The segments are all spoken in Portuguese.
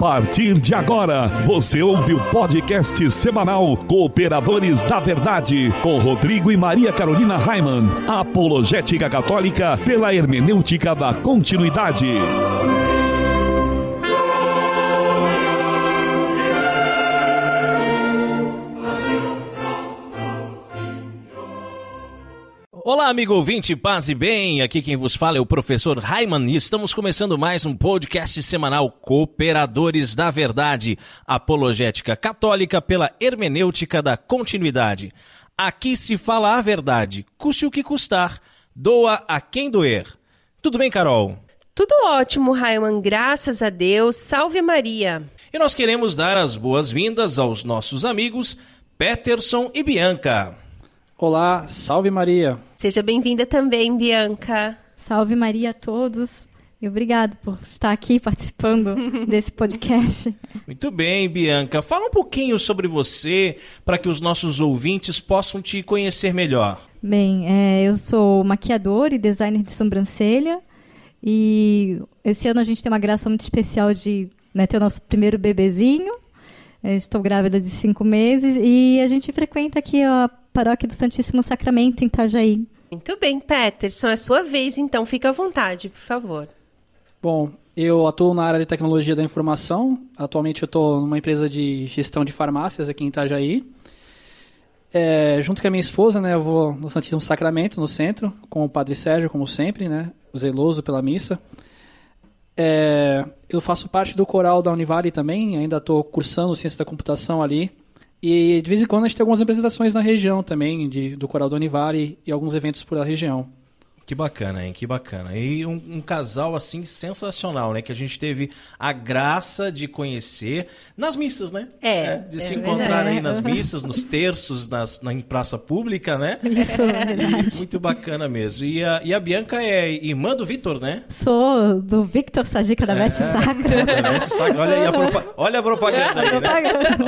partir de agora, você ouve o podcast semanal Cooperadores da Verdade, com Rodrigo e Maria Carolina Raimann, apologética católica pela hermenêutica da continuidade. Olá, amigo ouvinte, paz e bem, aqui quem vos fala é o professor Raimann e estamos começando mais um podcast semanal Cooperadores da Verdade, apologética católica pela hermenêutica da continuidade. Aqui se fala a verdade, custe o que custar, doa a quem doer. Tudo bem, Carol? Tudo ótimo, Raimann, graças a Deus, salve Maria. E nós queremos dar as boas-vindas aos nossos amigos Peterson e Bianca. Olá, salve Maria. Seja bem-vinda também, Bianca. Salve Maria a todos e obrigado por estar aqui participando desse podcast. Muito bem, Bianca. Fala um pouquinho sobre você para que os nossos ouvintes possam te conhecer melhor. Bem, eu sou maquiadora e designer de sobrancelha e esse ano a gente tem uma graça muito especial de ter o nosso primeiro bebezinho. Eu estou grávida de 5 meses e a gente frequenta aqui a Paróquia do Santíssimo Sacramento, em Itajaí. Muito bem, Peterson, é sua vez, então fica à vontade, por favor. Bom, eu atuo na área de tecnologia da informação. Atualmente eu estou numa empresa de gestão de farmácias aqui em Itajaí. Junto com a minha esposa, eu vou no Santíssimo Sacramento, no centro, com o Padre Sérgio, como sempre, zeloso pela missa. Eu faço parte do coral da Univale também, ainda estou cursando Ciência da Computação ali. E de vez em quando a gente tem algumas apresentações na região também, do coral da Univale e alguns eventos por a região. Que bacana, hein? Que bacana. E um casal, assim, sensacional, né? Que a gente teve a graça de conhecer nas missas, né? De se encontrar aí nas missas, nos terços, em praça pública, né? Isso, é verdade. Muito bacana mesmo. E a Bianca é irmã do Vitor, né? Sou do Victor Sagica da Veste Sacra. Da Veste Sacra. Olha a propaganda aí, né?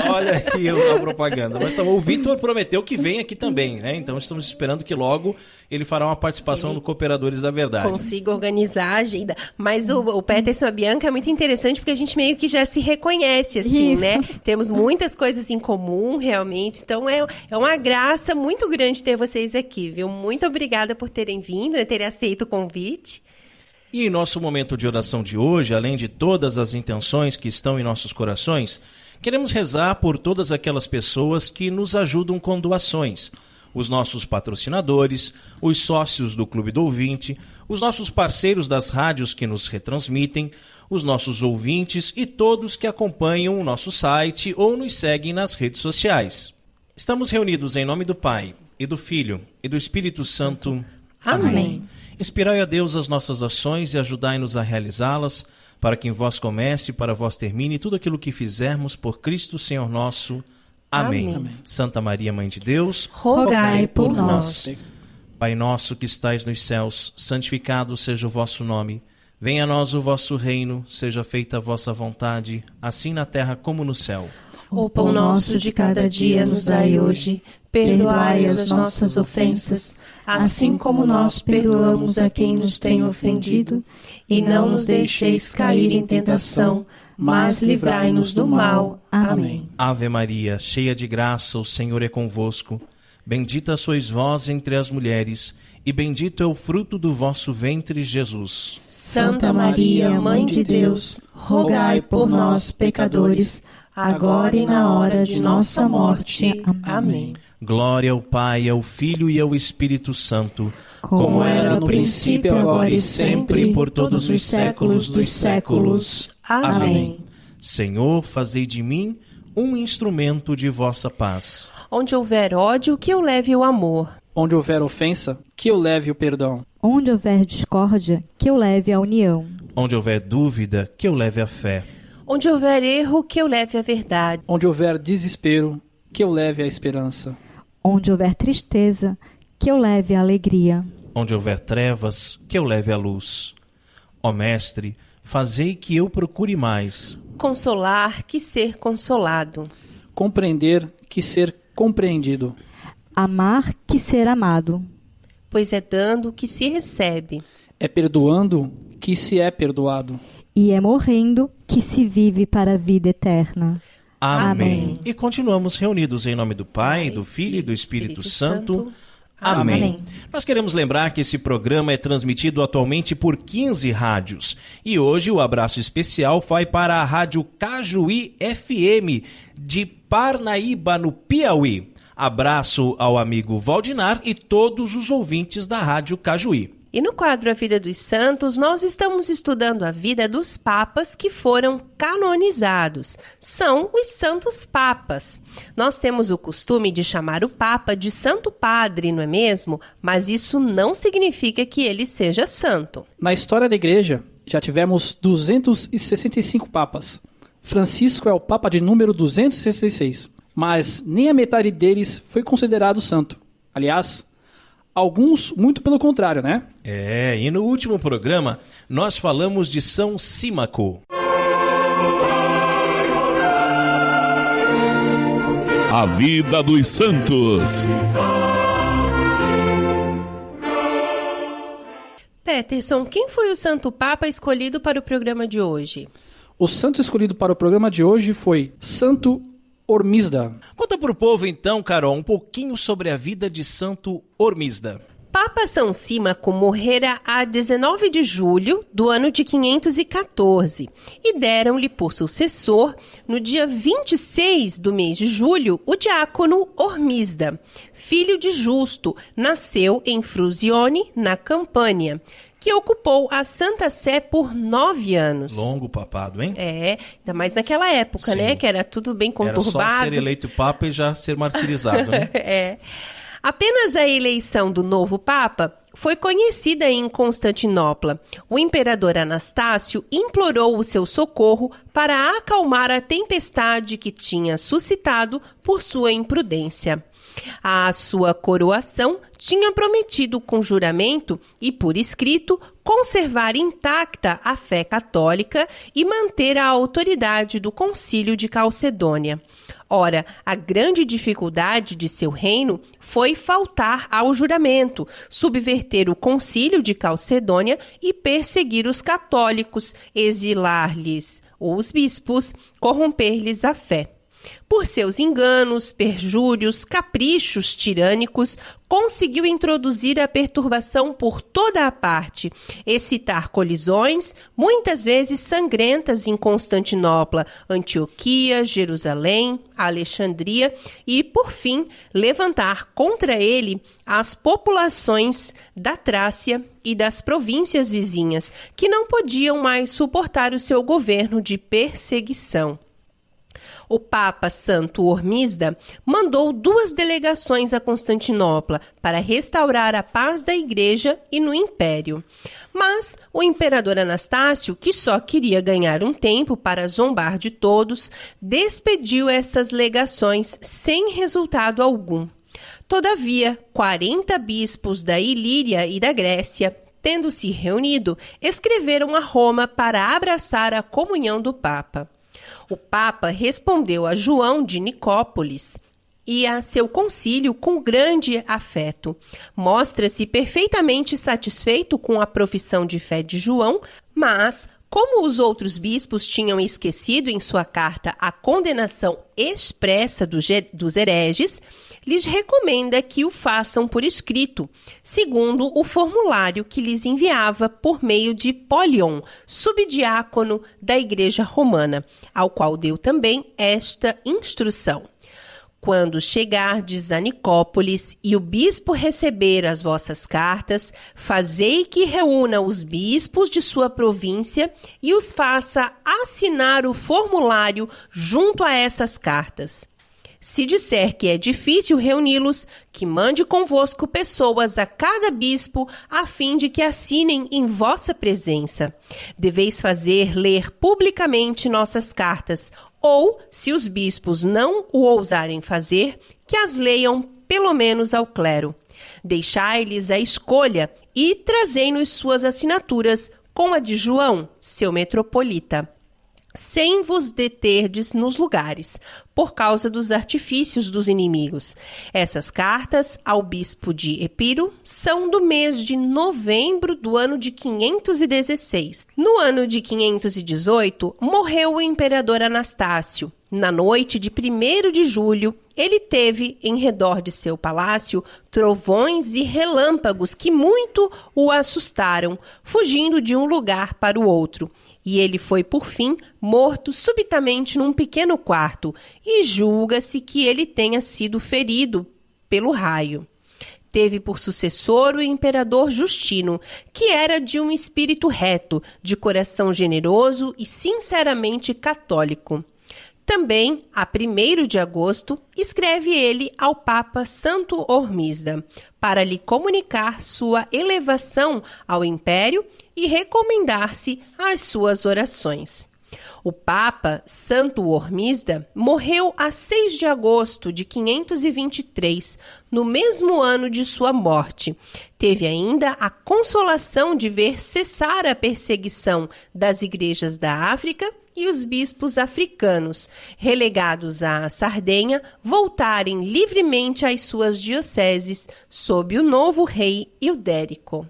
Olha aí a propaganda. Mas o Vitor prometeu que vem aqui também, né? Então estamos esperando que logo ele fará uma participação no Cooperadores da Verdade. Consigo organizar a agenda. Mas o Peterson e a Bianca é muito interessante porque a gente meio que já se reconhece, assim, né? Temos muitas coisas em comum, realmente. Então é uma graça muito grande ter vocês aqui, viu? Muito obrigada por terem vindo, terem aceito o convite. E em nosso momento de oração de hoje, além de todas as intenções que estão em nossos corações, queremos rezar por todas aquelas pessoas que nos ajudam com doações. Os nossos patrocinadores, os sócios do Clube do Ouvinte, os nossos parceiros das rádios que nos retransmitem, os nossos ouvintes e todos que acompanham o nosso site ou nos seguem nas redes sociais. Estamos reunidos em nome do Pai, e do Filho, e do Espírito Santo. Amém. Inspirai a Deus as nossas ações e ajudai-nos a realizá-las, para que em vós comece e para vós termine tudo aquilo que fizermos por Cristo Senhor nosso. Amém. Amém. Santa Maria, Mãe de Deus, rogai por nós. Pai nosso que estais nos céus, santificado seja o vosso nome. Venha a nós o vosso reino, seja feita a vossa vontade, assim na terra como no céu. O pão nosso de cada dia nos dai hoje. Perdoai as nossas ofensas, assim como nós perdoamos a quem nos tem ofendido. E não nos deixeis cair em tentação, mas livrai-nos do mal. Amém. Ave Maria, cheia de graça, o Senhor é convosco. Bendita sois vós entre as mulheres, e bendito é o fruto do vosso ventre, Jesus. Santa Maria, Mãe de Deus, rogai por nós, pecadores, agora e na hora de nossa morte. Amém. Glória ao Pai, ao Filho e ao Espírito Santo, como era no princípio, agora e sempre, por todos os séculos dos séculos. Amém. Senhor, fazei de mim um instrumento de vossa paz. Onde houver ódio, que eu leve o amor. Onde houver ofensa, que eu leve o perdão. Onde houver discórdia, que eu leve a união. Onde houver dúvida, que eu leve a fé. Onde houver erro, que eu leve a verdade. Onde houver desespero, que eu leve a esperança. Onde houver tristeza, que eu leve a alegria. Onde houver trevas, que eu leve a luz. Ó Mestre, fazei que eu procure mais consolar que ser consolado, compreender que ser compreendido, amar que ser amado. Pois é dando que se recebe, é perdoando que se é perdoado, e é morrendo que se vive para a vida eterna. Amém. E continuamos reunidos em nome do Pai, do Filho e do Espírito Santo. Amém. Nós queremos lembrar que esse programa é transmitido atualmente por 15 rádios. E hoje o abraço especial vai para a Rádio Cajuí FM de Parnaíba, no Piauí. Abraço ao amigo Valdinar e todos os ouvintes da Rádio Cajuí. E no quadro A Vida dos Santos, nós estamos estudando a vida dos papas que foram canonizados. São os Santos Papas. Nós temos o costume de chamar o Papa de Santo Padre, não é mesmo? Mas isso não significa que ele seja santo. Na história da Igreja, já tivemos 265 papas. Francisco é o Papa de número 266, mas nem a metade deles foi considerado santo. Aliás, alguns muito pelo contrário, né? E no último programa nós falamos de São Símaco. A vida dos santos. Peterson, quem foi o Santo Papa escolhido para o programa de hoje? O santo escolhido para o programa de hoje foi Santo Ormisda. Conta para o povo então, Carol, um pouquinho sobre a vida de Santo Ormisda. Papa São Símaco morrera a 19 de julho do ano de 514 e deram-lhe por sucessor, no dia 26 do mês de julho, o diácono Ormisda, filho de Justo, nasceu em Frusione, na Campânia, que ocupou a Santa Sé por 9 anos. Longo papado, hein? Ainda mais naquela época, Sim. né? Que era tudo bem conturbado. Era só ser eleito Papa e já ser martirizado, né? Apenas a eleição do novo Papa foi conhecida em Constantinopla. O imperador Anastácio implorou o seu socorro para acalmar a tempestade que tinha suscitado por sua imprudência. A sua coroação tinha prometido com juramento e por escrito conservar intacta a fé católica e manter a autoridade do Concílio de Calcedônia. Ora, a grande dificuldade de seu reino foi faltar ao juramento, subverter o Concílio de Calcedônia e perseguir os católicos, exilar-lhes os bispos, corromper-lhes a fé. Por seus enganos, perjúrios, caprichos tirânicos, conseguiu introduzir a perturbação por toda a parte, excitar colisões, muitas vezes sangrentas em Constantinopla, Antioquia, Jerusalém, Alexandria e, por fim, levantar contra ele as populações da Trácia e das províncias vizinhas, que não podiam mais suportar o seu governo de perseguição. O Papa Santo Ormisda mandou 2 delegações a Constantinopla para restaurar a paz da Igreja e no Império. Mas o imperador Anastácio, que só queria ganhar um tempo para zombar de todos, despediu essas legações sem resultado algum. Todavia, 40 bispos da Ilíria e da Grécia, tendo se reunido, escreveram a Roma para abraçar a comunhão do Papa. O Papa respondeu a João de Nicópolis e a seu concílio com grande afeto. Mostra-se perfeitamente satisfeito com a profissão de fé de João, mas, como os outros bispos tinham esquecido em sua carta a condenação expressa dos hereges, lhes recomenda que o façam por escrito, segundo o formulário que lhes enviava por meio de Polion, subdiácono da Igreja Romana, ao qual deu também esta instrução. Quando chegardes a Nicópolis e o bispo receber as vossas cartas, fazei que reúna os bispos de sua província e os faça assinar o formulário junto a essas cartas. Se disser que é difícil reuni-los, que mande convosco pessoas a cada bispo, a fim de que assinem em vossa presença. Deveis fazer ler publicamente nossas cartas, ou, se os bispos não o ousarem fazer, que as leiam pelo menos ao clero. Deixai-lhes a escolha e trazei-nos suas assinaturas com a de João, seu metropolita. sem vos deterdes nos lugares, por causa dos artifícios dos inimigos. Essas cartas ao bispo de Epiro são do mês de novembro do ano de 516. No ano de 518, morreu o imperador Anastácio. Na noite de 1º de julho, ele teve, em redor de seu palácio, trovões e relâmpagos que muito o assustaram, fugindo de um lugar para o outro. E ele foi, por fim, morto subitamente num pequeno quarto, e julga-se que ele tenha sido ferido pelo raio. Teve por sucessor o imperador Justino, que era de um espírito reto, de coração generoso e sinceramente católico. Também, a 1º de agosto, escreve ele ao Papa Santo Hormisda, para lhe comunicar sua elevação ao império e recomendar-se às suas orações. O Papa Santo Hormisda morreu a 6 de agosto de 523, no mesmo ano de sua morte. Teve ainda a consolação de ver cessar a perseguição das igrejas da África e os bispos africanos, relegados à Sardenha, voltarem livremente às suas dioceses sob o novo rei Hildérico.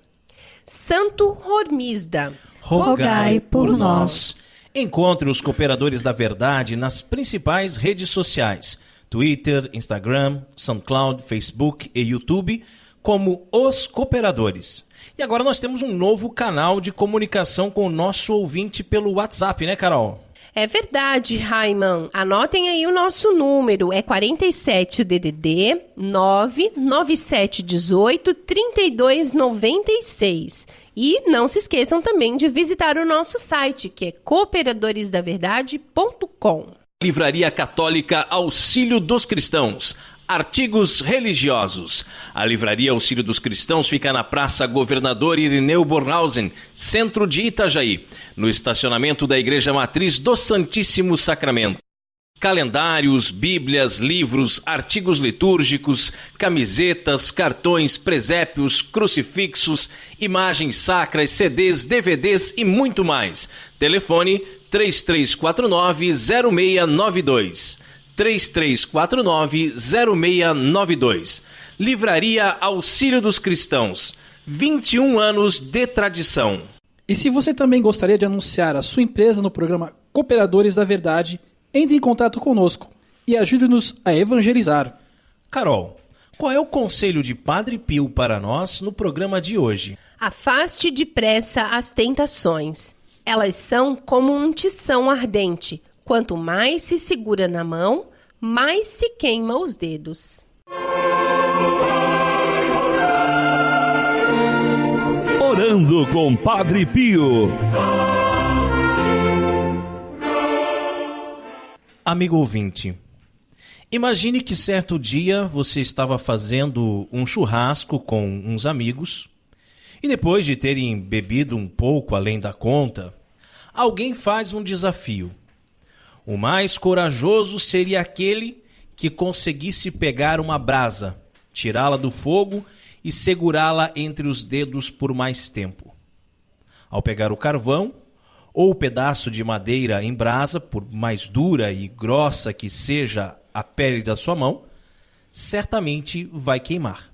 Santo Hormisda, rogai por nós. Encontre os Cooperadores da Verdade nas principais redes sociais: Twitter, Instagram, SoundCloud, Facebook e YouTube, como Os Cooperadores. E agora nós temos um novo canal de comunicação com o nosso ouvinte pelo WhatsApp, né, Carol? É verdade, Raiman. Anotem aí o nosso número, é 47 DDD 99718 3296. E não se esqueçam também de visitar o nosso site, que é cooperadoresdaverdade.com. Livraria Católica Auxílio dos Cristãos. Artigos religiosos. A Livraria Auxílio dos Cristãos fica na Praça Governador Irineu Bornhausen, centro de Itajaí, no estacionamento da Igreja Matriz do Santíssimo Sacramento. Calendários, bíblias, livros, artigos litúrgicos, camisetas, cartões, presépios, crucifixos, imagens sacras, CDs, DVDs e muito mais. Telefone 3349-0692. 3349-0692. Livraria Auxílio dos Cristãos. 21 anos de tradição. E se você também gostaria de anunciar a sua empresa no programa Cooperadores da Verdade, entre em contato conosco e ajude-nos a evangelizar. Carol, qual é o conselho de Padre Pio para nós no programa de hoje? Afaste depressa as tentações. Elas são como um tição ardente. Quanto mais se segura na mão, mais se queima os dedos. Orando com Padre Pio. Amigo ouvinte, imagine que certo dia você estava fazendo um churrasco com uns amigos e depois de terem bebido um pouco além da conta, alguém faz um desafio. O mais corajoso seria aquele que conseguisse pegar uma brasa, tirá-la do fogo e segurá-la entre os dedos por mais tempo. Ao pegar o carvão, ou o pedaço de madeira em brasa, por mais dura e grossa que seja a pele da sua mão, certamente vai queimar.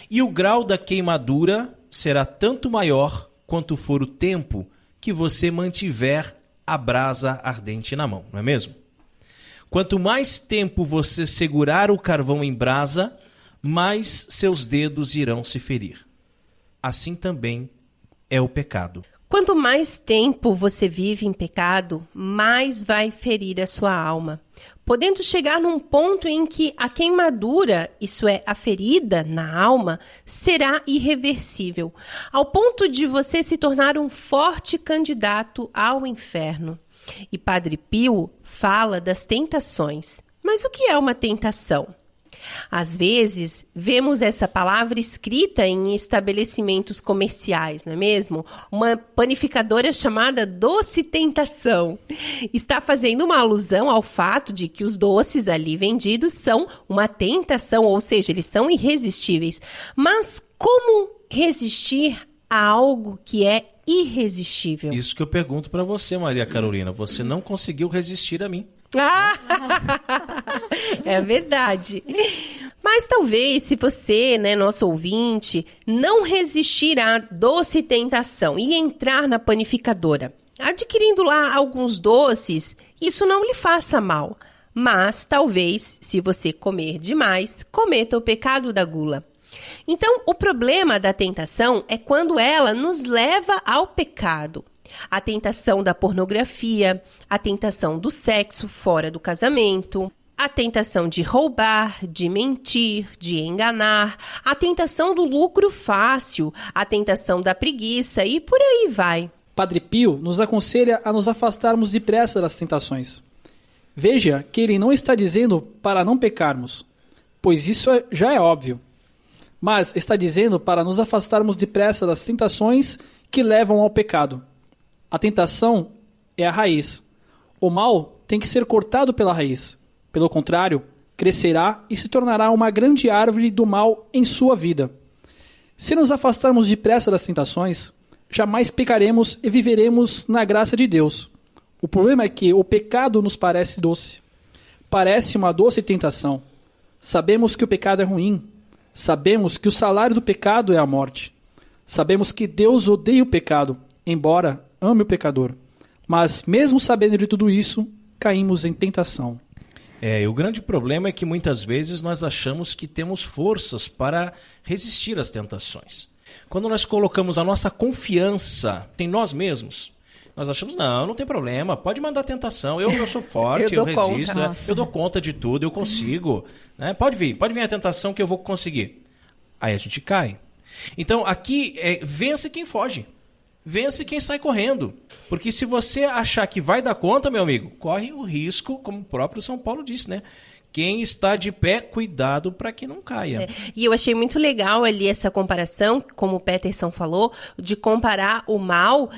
E o grau da queimadura será tanto maior quanto for o tempo que você mantiver a brasa ardente na mão, não é mesmo? Quanto mais tempo você segurar o carvão em brasa, mais seus dedos irão se ferir. Assim também é o pecado. Quanto mais tempo você vive em pecado, mais vai ferir a sua alma, podendo chegar num ponto em que a queimadura, isso é, a ferida na alma, será irreversível, ao ponto de você se tornar um forte candidato ao inferno. E Padre Pio fala das tentações. Mas o que é uma tentação? Às vezes, vemos essa palavra escrita em estabelecimentos comerciais, não é mesmo? Uma panificadora chamada Doce Tentação está fazendo uma alusão ao fato de que os doces ali vendidos são uma tentação, ou seja, eles são irresistíveis. Mas como resistir a algo que é irresistível. Isso que eu pergunto para você, Maria Carolina. Você não conseguiu resistir a mim. É verdade. Mas talvez se você, né, nosso ouvinte, não resistir à doce tentação e entrar na panificadora, adquirindo lá alguns doces, isso não lhe faça mal. Mas talvez, se você comer demais, cometa o pecado da gula. Então, o problema da tentação é quando ela nos leva ao pecado. A tentação da pornografia, a tentação do sexo fora do casamento, a tentação de roubar, de mentir, de enganar, a tentação do lucro fácil, a tentação da preguiça e por aí vai. Padre Pio nos aconselha a nos afastarmos depressa das tentações. Veja que ele não está dizendo para não pecarmos, pois isso já é óbvio. Mas está dizendo para nos afastarmos depressa das tentações que levam ao pecado. A tentação é a raiz. O mal tem que ser cortado pela raiz. Pelo contrário, crescerá e se tornará uma grande árvore do mal em sua vida. Se nos afastarmos depressa das tentações, jamais pecaremos e viveremos na graça de Deus. O problema é que o pecado nos parece doce. Parece uma doce tentação. Sabemos que o pecado é ruim. Sabemos que o salário do pecado é a morte. Sabemos que Deus odeia o pecado, embora ame o pecador. Mas, mesmo sabendo de tudo isso, caímos em tentação. E o grande problema é que muitas vezes nós achamos que temos forças para resistir às tentações. Quando nós colocamos a nossa confiança em nós mesmos, nós achamos, não tem problema, pode mandar tentação, eu sou forte, eu resisto, eu dou conta de tudo, eu consigo. Né? Pode vir a tentação que eu vou conseguir. Aí a gente cai. Então aqui vence quem foge. Vence quem sai correndo. Porque se você achar que vai dar conta, meu amigo, corre o risco, como o próprio São Paulo disse, né? Quem está de pé, cuidado para que não caia. E eu achei muito legal ali essa comparação, como o Peterson falou, de comparar o mal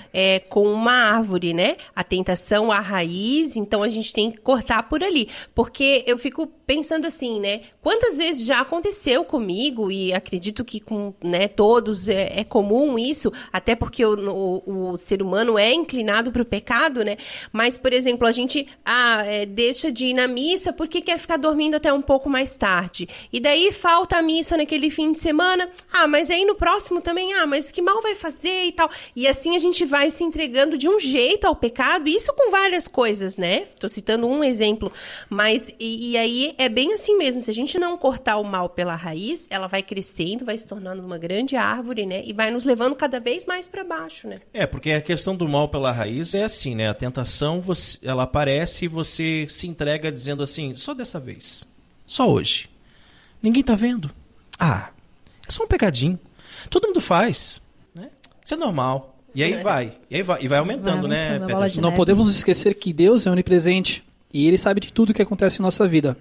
com uma árvore, né? A tentação, a raiz, então a gente tem que cortar por ali. Porque eu fico pensando assim, né? Quantas vezes já aconteceu comigo, e acredito que com todos é comum isso, até porque o ser humano é inclinado para o pecado, né? Mas, por exemplo, a gente deixa de ir na missa porque quer ficar dormindo até um pouco mais tarde. E daí falta a missa naquele fim de semana. Mas aí no próximo também, mas que mal vai fazer e tal. E assim a gente vai se entregando de um jeito ao pecado, isso com várias coisas, né? Estou citando um exemplo. Mas, e aí é bem assim mesmo. Se a gente não cortar o mal pela raiz, ela vai crescendo, vai se tornando uma grande árvore, né? E vai nos levando cada vez mais para baixo, né? Porque a questão do mal pela raiz é assim, né? A tentação, ela aparece e você se entrega dizendo assim, só dessa vez. Só hoje. Ninguém tá vendo. É só um pecadinho. Todo mundo faz. Né? Isso é normal. E aí vai aumentando, né, Peterson? Não podemos esquecer que Deus é onipresente e Ele sabe de tudo que acontece em nossa vida.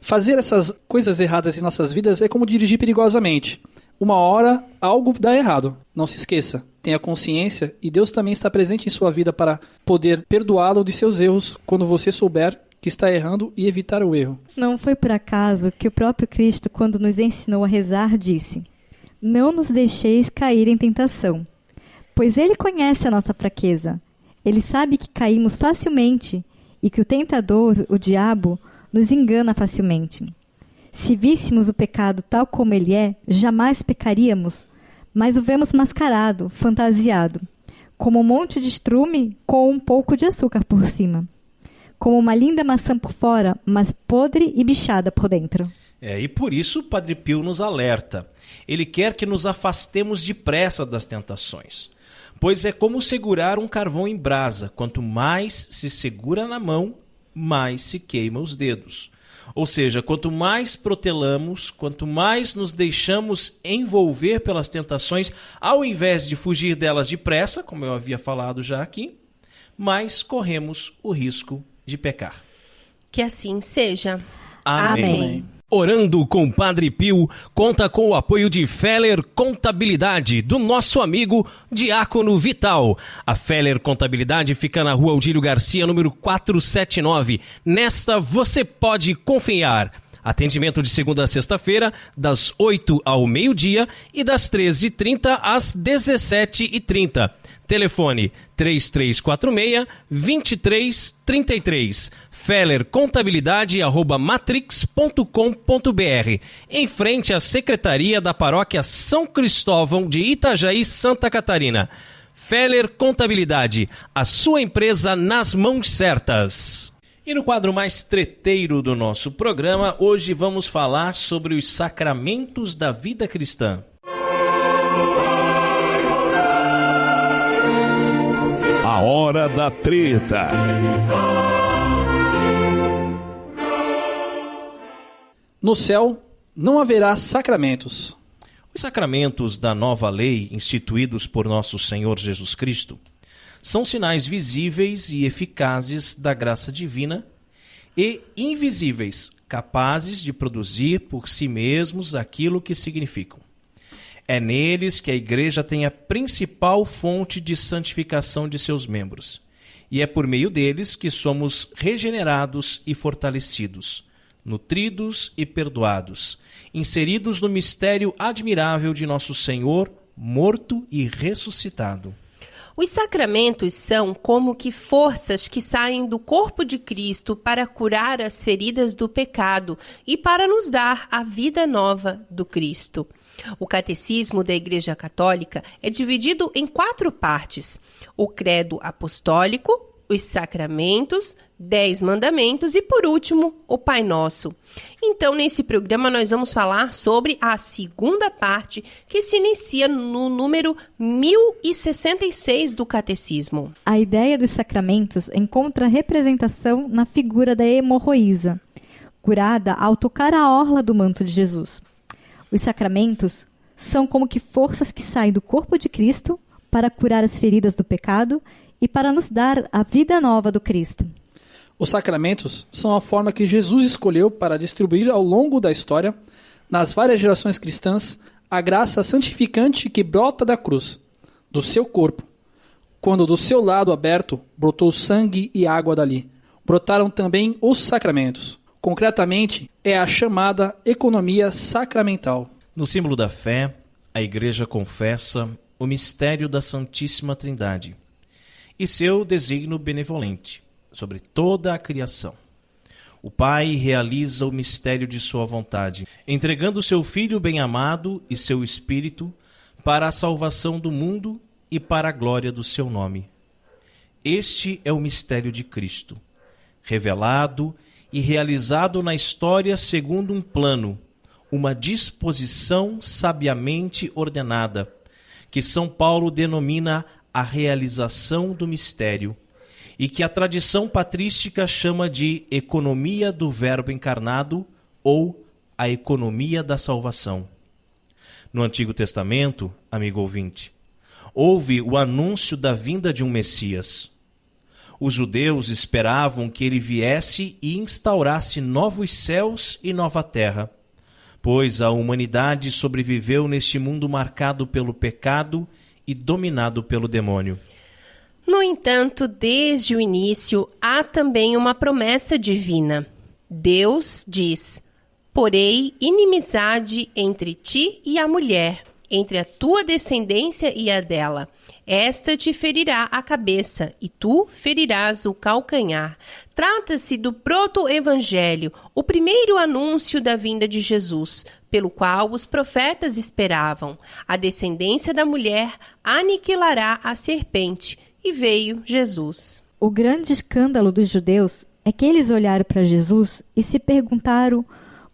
Fazer essas coisas erradas em nossas vidas é como dirigir perigosamente. Uma hora, algo dá errado. Não se esqueça. Tenha consciência e Deus também está presente em sua vida para poder perdoá-lo de seus erros quando você souber que está errando e evitar o erro. Não foi por acaso que o próprio Cristo, quando nos ensinou a rezar, disse: não nos deixeis cair em tentação, pois Ele conhece a nossa fraqueza. Ele sabe que caímos facilmente e que o tentador, o diabo, nos engana facilmente. Se víssemos o pecado tal como ele é, jamais pecaríamos, mas o vemos mascarado, fantasiado, como um monte de estrume com um pouco de açúcar por cima. Como uma linda maçã por fora, mas podre e bichada por dentro. E por isso o Padre Pio nos alerta. Ele quer que nos afastemos depressa das tentações. Pois é como segurar um carvão em brasa. Quanto mais se segura na mão, mais se queima os dedos. Ou seja, quanto mais protelamos, quanto mais nos deixamos envolver pelas tentações, ao invés de fugir delas depressa, como eu havia falado já aqui, mais corremos o risco de pecar. Que assim seja. Amém. Orando com Padre Pio conta com o apoio de Feller Contabilidade, do nosso amigo Diácono Vital. A Feller Contabilidade fica na Rua Aldílio Garcia, número 479. Nesta você pode confiar. Atendimento de segunda a sexta-feira, das 8 ao meio-dia e das 13h30 às 17h30. Telefone 3346-2333. fellercontabilidade@matrix.com.br, em frente à Secretaria da Paróquia São Cristóvão de Itajaí, Santa Catarina. Feller Contabilidade, a sua empresa nas mãos certas. E no quadro mais treteiro do nosso programa, hoje vamos falar sobre os sacramentos da vida cristã. A hora da treta. No céu não haverá sacramentos. Os sacramentos da nova lei, instituídos por nosso Senhor Jesus Cristo, são sinais visíveis e eficazes da graça divina e invisíveis, capazes de produzir por si mesmos aquilo que significam. É neles que a Igreja tem a principal fonte de santificação de seus membros, e é por meio deles que somos regenerados e fortalecidos, nutridos e perdoados, inseridos no mistério admirável de nosso Senhor, morto e ressuscitado. Os sacramentos são como que forças que saem do corpo de Cristo para curar as feridas do pecado e para nos dar a vida nova do Cristo. O Catecismo da Igreja Católica é dividido em 4 partes: o Credo Apostólico, os Sacramentos, 10 Mandamentos e, por último, o Pai Nosso. Então, nesse programa, nós vamos falar sobre a segunda parte, que se inicia no número 1066 do Catecismo. A ideia dos sacramentos encontra representação na figura da hemorroísa, curada ao tocar a orla do manto de Jesus. Os sacramentos são como que forças que saem do corpo de Cristo para curar as feridas do pecado e para nos dar a vida nova do Cristo. Os sacramentos são a forma que Jesus escolheu para distribuir ao longo da história, nas várias gerações cristãs, a graça santificante que brota da cruz, do seu corpo. Quando do seu lado aberto brotou sangue e água dali, brotaram também os sacramentos. Concretamente, é a chamada economia sacramental. No símbolo da fé, a Igreja confessa o mistério da Santíssima Trindade e seu desígnio benevolente sobre toda a criação. O Pai realiza o mistério de sua vontade, entregando seu Filho bem-amado e seu Espírito para a salvação do mundo e para a glória do seu nome. Este é o mistério de Cristo, revelado e realizado na história segundo um plano, uma disposição sabiamente ordenada, que São Paulo denomina a realização do mistério, e que a tradição patrística chama de economia do Verbo encarnado ou a economia da salvação. No Antigo Testamento, amigo ouvinte, houve o anúncio da vinda de um Messias. Os judeus esperavam que ele viesse e instaurasse novos céus e nova terra, pois a humanidade sobreviveu neste mundo marcado pelo pecado e dominado pelo demônio. No entanto, desde o início, há também uma promessa divina. Deus diz: porei inimizade entre ti e a mulher, entre a tua descendência e a dela. Esta te ferirá a cabeça, e tu ferirás o calcanhar. Trata-se do proto-evangelho, o primeiro anúncio da vinda de Jesus, pelo qual os profetas esperavam. A descendência da mulher aniquilará a serpente. E veio Jesus. O grande escândalo dos judeus é que eles olharam para Jesus e se perguntaram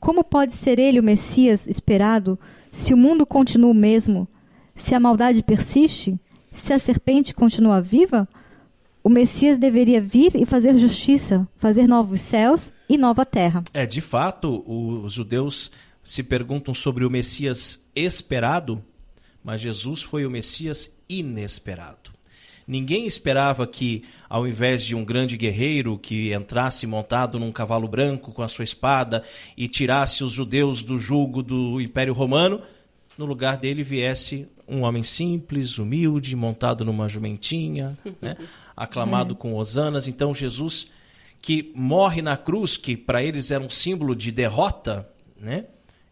como pode ser ele o Messias esperado se o mundo continua o mesmo, se a maldade persiste, se a serpente continua viva. O Messias deveria vir e fazer justiça, fazer novos céus e nova terra. De fato, os judeus se perguntam sobre o Messias esperado, mas Jesus foi o Messias inesperado. Ninguém esperava que, ao invés de um grande guerreiro que entrasse montado num cavalo branco com a sua espada e tirasse os judeus do jugo do Império Romano, no lugar dele viesse um homem simples, humilde, montado numa jumentinha, né, aclamado com hosanas. Então Jesus que morre na cruz, que para eles era um símbolo de derrota, né?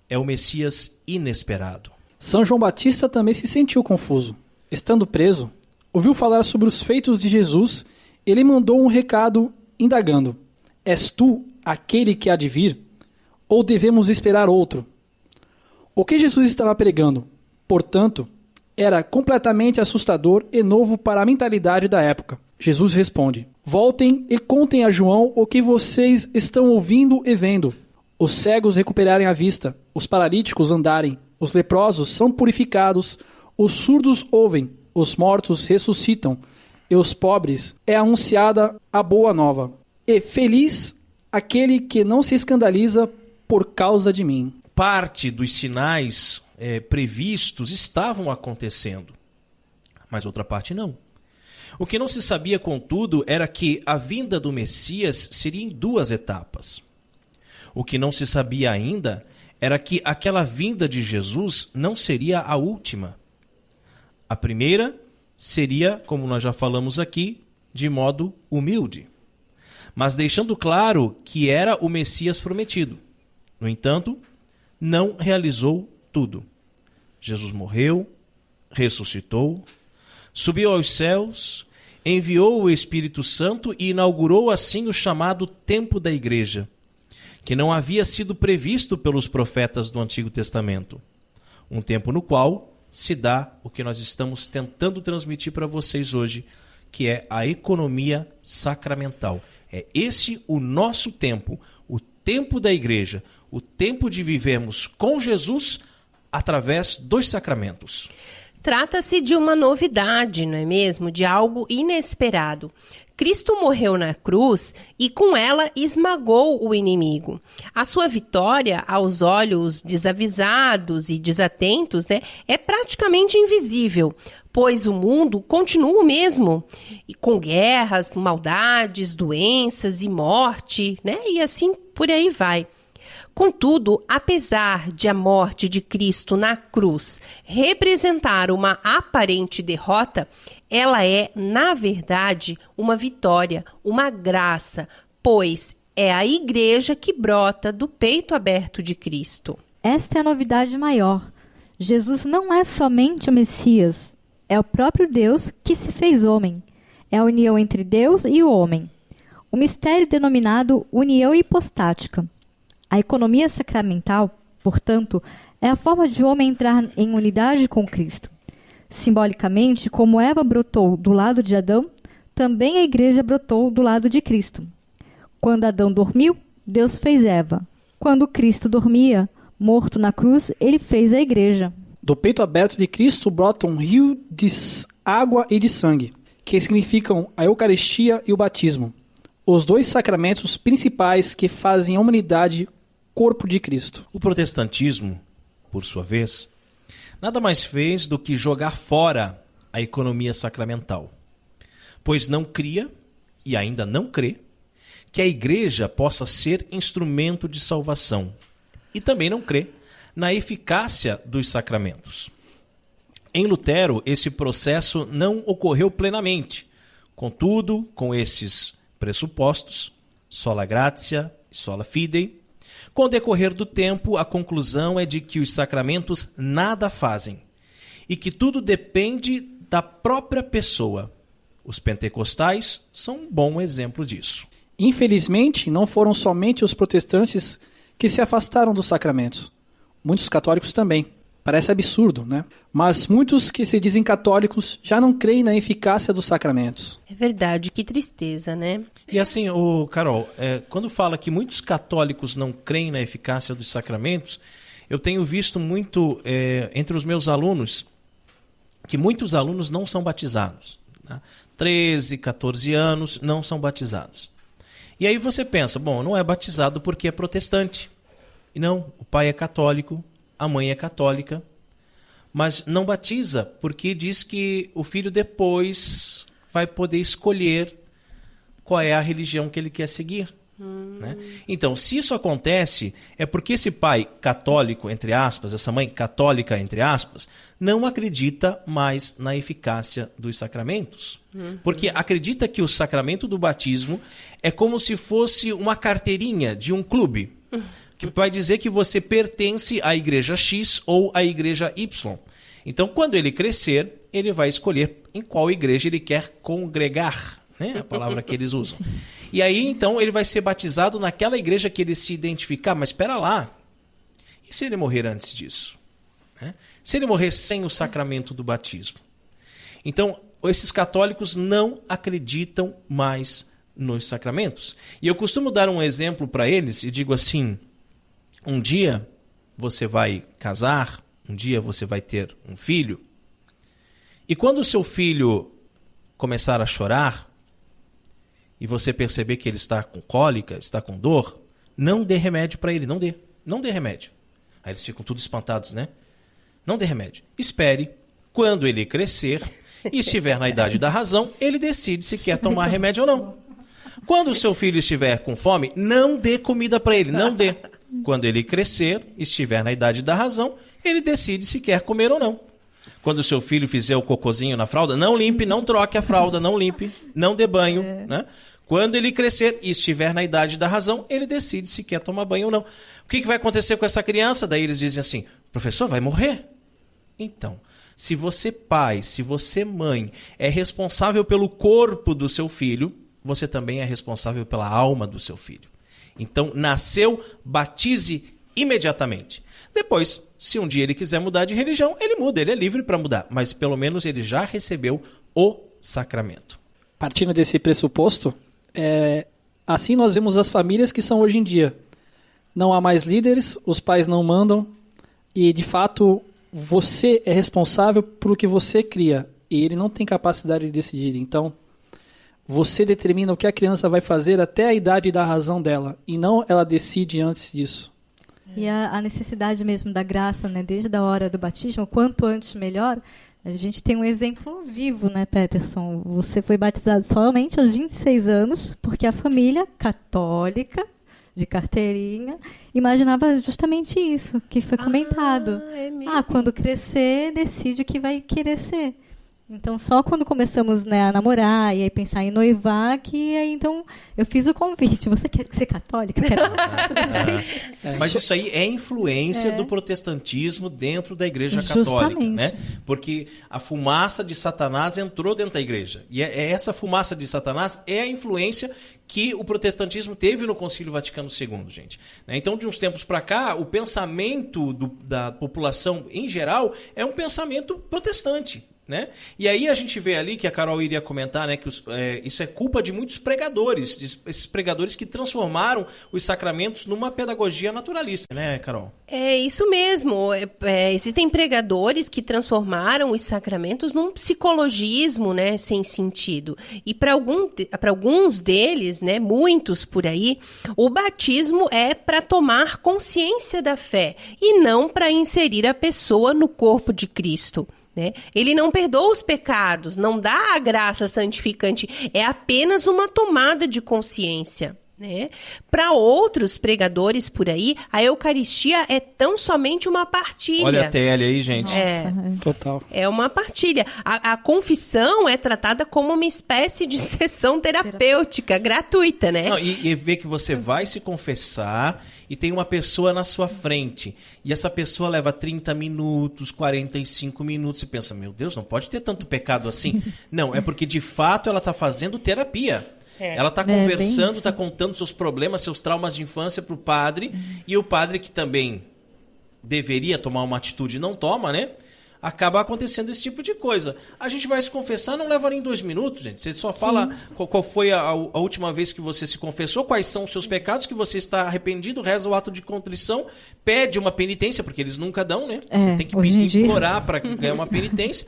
É o Messias inesperado. São João Batista também se sentiu confuso. Estando preso, ouviu falar sobre os feitos de Jesus. Ele mandou um recado indagando: és tu aquele que há de vir? Ou devemos esperar outro? O que Jesus estava pregando, portanto, era completamente assustador e novo para a mentalidade da época. Jesus responde: voltem e contem a João o que vocês estão ouvindo e vendo. Os cegos recuperarem a vista, os paralíticos andarem, os leprosos são purificados, os surdos ouvem, os mortos ressuscitam, e os pobres é anunciada a boa nova. E feliz aquele que não se escandaliza por causa de mim. Parte dos sinais previstos estavam acontecendo, mas outra parte não. O que não se sabia, contudo, era que a vinda do Messias seria em 2 etapas. O que não se sabia ainda era que aquela vinda de Jesus não seria a última. A primeira seria, como nós já falamos aqui, de modo humilde, mas deixando claro que era o Messias prometido. No entanto, não realizou tudo. Jesus morreu, ressuscitou, subiu aos céus, enviou o Espírito Santo e inaugurou assim o chamado tempo da igreja, que não havia sido previsto pelos profetas do Antigo Testamento. Um tempo no qual se dá o que nós estamos tentando transmitir para vocês hoje, que é a economia sacramental. É esse o nosso tempo, o tempo da igreja, o tempo de vivermos com Jesus através dos sacramentos. Trata-se de uma novidade, não é mesmo? De algo inesperado. Cristo morreu na cruz e com ela esmagou o inimigo. A sua vitória, aos olhos desavisados e desatentos, né, é praticamente invisível, pois o mundo continua o mesmo, e com guerras, maldades, doenças e morte, né, e assim por aí vai. Contudo, apesar de a morte de Cristo na cruz representar uma aparente derrota, ela é, na verdade, uma vitória, uma graça, pois é a igreja que brota do peito aberto de Cristo. Esta é a novidade maior. Jesus não é somente o Messias, é o próprio Deus que se fez homem. É a união entre Deus e o homem. O mistério denominado união hipostática. A economia sacramental, portanto, é a forma de o homem entrar em unidade com Cristo. Simbolicamente, como Eva brotou do lado de Adão, também a igreja brotou do lado de Cristo. Quando Adão dormiu, Deus fez Eva. Quando Cristo dormia, morto na cruz, ele fez a igreja. Do peito aberto de Cristo brota um rio de água e de sangue, que significam a Eucaristia e o batismo, os 2 sacramentos principais que fazem a humanidade corpo de Cristo. O protestantismo, por sua vez, nada mais fez do que jogar fora a economia sacramental, pois não cria, e ainda não crê, que a igreja possa ser instrumento de salvação, e também não crê na eficácia dos sacramentos. Em Lutero, esse processo não ocorreu plenamente. Contudo, com esses pressupostos, sola gratia e sola fide, com o decorrer do tempo, a conclusão é de que os sacramentos nada fazem e que tudo depende da própria pessoa. Os pentecostais são um bom exemplo disso. Infelizmente, não foram somente os protestantes que se afastaram dos sacramentos. Muitos católicos também. Parece absurdo, né? Mas muitos que se dizem católicos já não creem na eficácia dos sacramentos. É verdade, que tristeza, né? E assim, Carol, quando fala que muitos católicos não creem na eficácia dos sacramentos, eu tenho visto muito entre os meus alunos que muitos alunos não são batizados. Né? 13, 14 anos não são batizados. E aí você pensa, bom, não é batizado porque é protestante. E não, o pai é católico, a mãe é católica, mas não batiza porque diz que o filho depois vai poder escolher qual é a religião que ele quer seguir. Né? Então, se isso acontece, é porque esse pai católico, entre aspas, essa mãe católica, entre aspas, não acredita mais na eficácia dos sacramentos. Porque acredita que o sacramento do batismo é como se fosse uma carteirinha de um clube, que vai dizer que você pertence à igreja X ou à igreja Y. Então, quando ele crescer, ele vai escolher em qual igreja ele quer congregar, né? A palavra que eles usam. E aí, então, ele vai ser batizado naquela igreja que ele se identificar. Mas espera lá, e se ele morrer antes disso? Né? Se ele morrer sem o sacramento do batismo? Então, esses católicos não acreditam mais nos sacramentos. E eu costumo dar um exemplo para eles e digo assim, um dia você vai casar, um dia você vai ter um filho, e quando o seu filho começar a chorar, e você perceber que ele está com cólica, está com dor, não dê remédio para ele, não dê remédio. Aí eles ficam tudo espantados, né? Não dê remédio. Espere, quando ele crescer e estiver na idade da razão, ele decide se quer tomar remédio ou não. Quando o seu filho estiver com fome, não dê comida para ele, não dê. Quando ele crescer, estiver na idade da razão, ele decide se quer comer ou não. Quando o seu filho fizer o cocôzinho na fralda, não limpe, não troque a fralda, não limpe, não dê banho, né? Quando ele crescer e estiver na idade da razão, ele decide se quer tomar banho ou não. O que vai acontecer com essa criança? Daí eles dizem assim, professor, vai morrer. Então, se você pai, se você mãe é responsável pelo corpo do seu filho, você também é responsável pela alma do seu filho. Então, nasceu, batize imediatamente. Depois, se um dia ele quiser mudar de religião, ele muda, ele é livre para mudar. Mas pelo menos ele já recebeu o sacramento. Partindo desse pressuposto, assim nós vemos as famílias que são hoje em dia. Não há mais líderes, os pais não mandam, e de fato você é responsável por o que você cria, e ele não tem capacidade de decidir. Então, você determina o que a criança vai fazer até a idade da razão dela, e não ela decide antes disso. E a necessidade mesmo da graça, né, desde a hora do batismo, quanto antes melhor. A gente tem um exemplo vivo, né, Peterson? Você foi batizado somente aos 26 anos, porque a família católica, de carteirinha, imaginava justamente isso, que foi comentado. É mesmo? Quando crescer, decide o que vai querer ser. Então, só quando começamos, né, a namorar e aí pensar em noivar, que aí, então, eu fiz o convite. Você quer ser católica? Mas isso aí é influência do protestantismo dentro da igreja católica, né? Porque a fumaça de Satanás entrou dentro da igreja. E essa fumaça de Satanás é a influência que o protestantismo teve no Concílio Vaticano II, gente. Então, de uns tempos para cá, o pensamento da população em geral é um pensamento protestante. Né? E aí a gente vê ali que a Carol iria comentar, né, que isso é culpa de muitos pregadores, esses pregadores que transformaram os sacramentos numa pedagogia naturalista, né, Carol? É isso mesmo. Existem pregadores que transformaram os sacramentos num psicologismo, né, sem sentido. E para alguns deles, né, muitos por aí, o batismo é para tomar consciência da fé e não para inserir a pessoa no corpo de Cristo. Né? Ele não perdoa os pecados, não dá a graça santificante, é apenas uma tomada de consciência. Né? Para outros pregadores por aí, a Eucaristia é tão somente uma partilha. Olha a TL aí, gente. Total. É uma partilha. A confissão é tratada como uma espécie de sessão terapêutica gratuita, né? Não, e ver que você vai se confessar e tem uma pessoa na sua frente. E essa pessoa leva 30 minutos, 45 minutos. E pensa, meu Deus, não pode ter tanto pecado assim. Não, é porque de fato ela está fazendo terapia. Ela está conversando, está contando seus problemas, seus traumas de infância para o padre, e o padre, que também deveria tomar uma atitude, não toma, né? Acaba acontecendo esse tipo de coisa. A gente vai se confessar, não leva nem 2 minutos, gente. Você só fala qual foi a última vez que você se confessou, quais são os seus pecados, que você está arrependido, reza o ato de contrição, pede uma penitência, porque eles nunca dão, né? Você tem que implorar para ganhar uma penitência.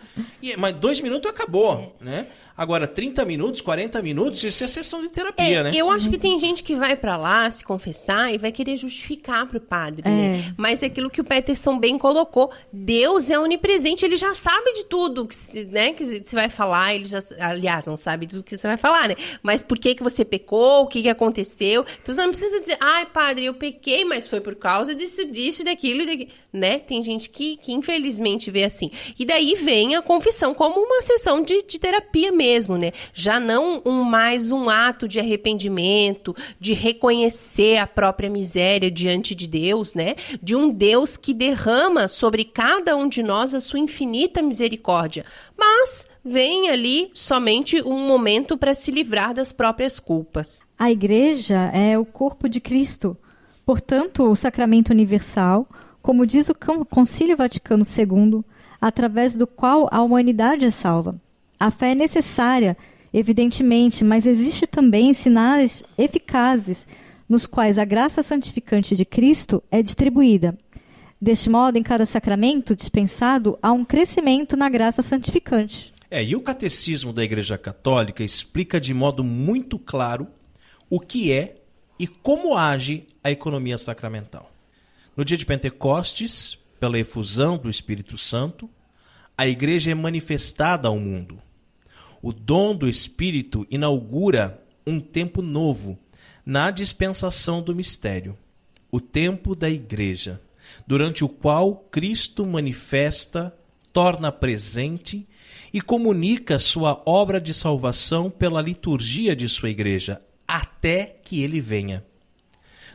Mas 2 minutos acabou, né? Agora, 30 minutos, 40 minutos, isso é sessão de terapia, né? Eu acho que tem gente que vai pra lá se confessar e vai querer justificar pro padre, né? Mas é aquilo que o Peterson bem colocou. Deus é onipresente. presente, ele já sabe de tudo que, né, que você vai falar, ele já, aliás, não sabe de tudo que você vai falar, né? Mas por que você pecou, o que aconteceu? Então você não precisa dizer, ai, padre, eu pequei, mas foi por causa disso, daquilo e daquilo, né? Tem gente que infelizmente vê assim. E daí vem a confissão como uma sessão de terapia mesmo, né? Já não mais um ato de arrependimento, de reconhecer a própria miséria diante de Deus, né? De um Deus que derrama sobre cada um de nós a sua infinita misericórdia. Mas vem ali somente um momento para se livrar das próprias culpas. A igreja é o corpo de Cristo. Portanto, o sacramento universal, como diz o Concílio Vaticano II, através do qual a humanidade é salva. A fé é necessária, evidentemente, mas existe também sinais eficazes nos quais a graça santificante de Cristo é distribuída. Deste modo, em cada sacramento dispensado, há um crescimento na graça santificante. E o Catecismo da Igreja Católica explica de modo muito claro o que é e como age a economia sacramental. No dia de Pentecostes, pela efusão do Espírito Santo, a Igreja é manifestada ao mundo. O dom do Espírito inaugura um tempo novo na dispensação do mistério, o tempo da Igreja, durante o qual Cristo manifesta, torna presente e comunica sua obra de salvação pela liturgia de sua Igreja, até que ele venha.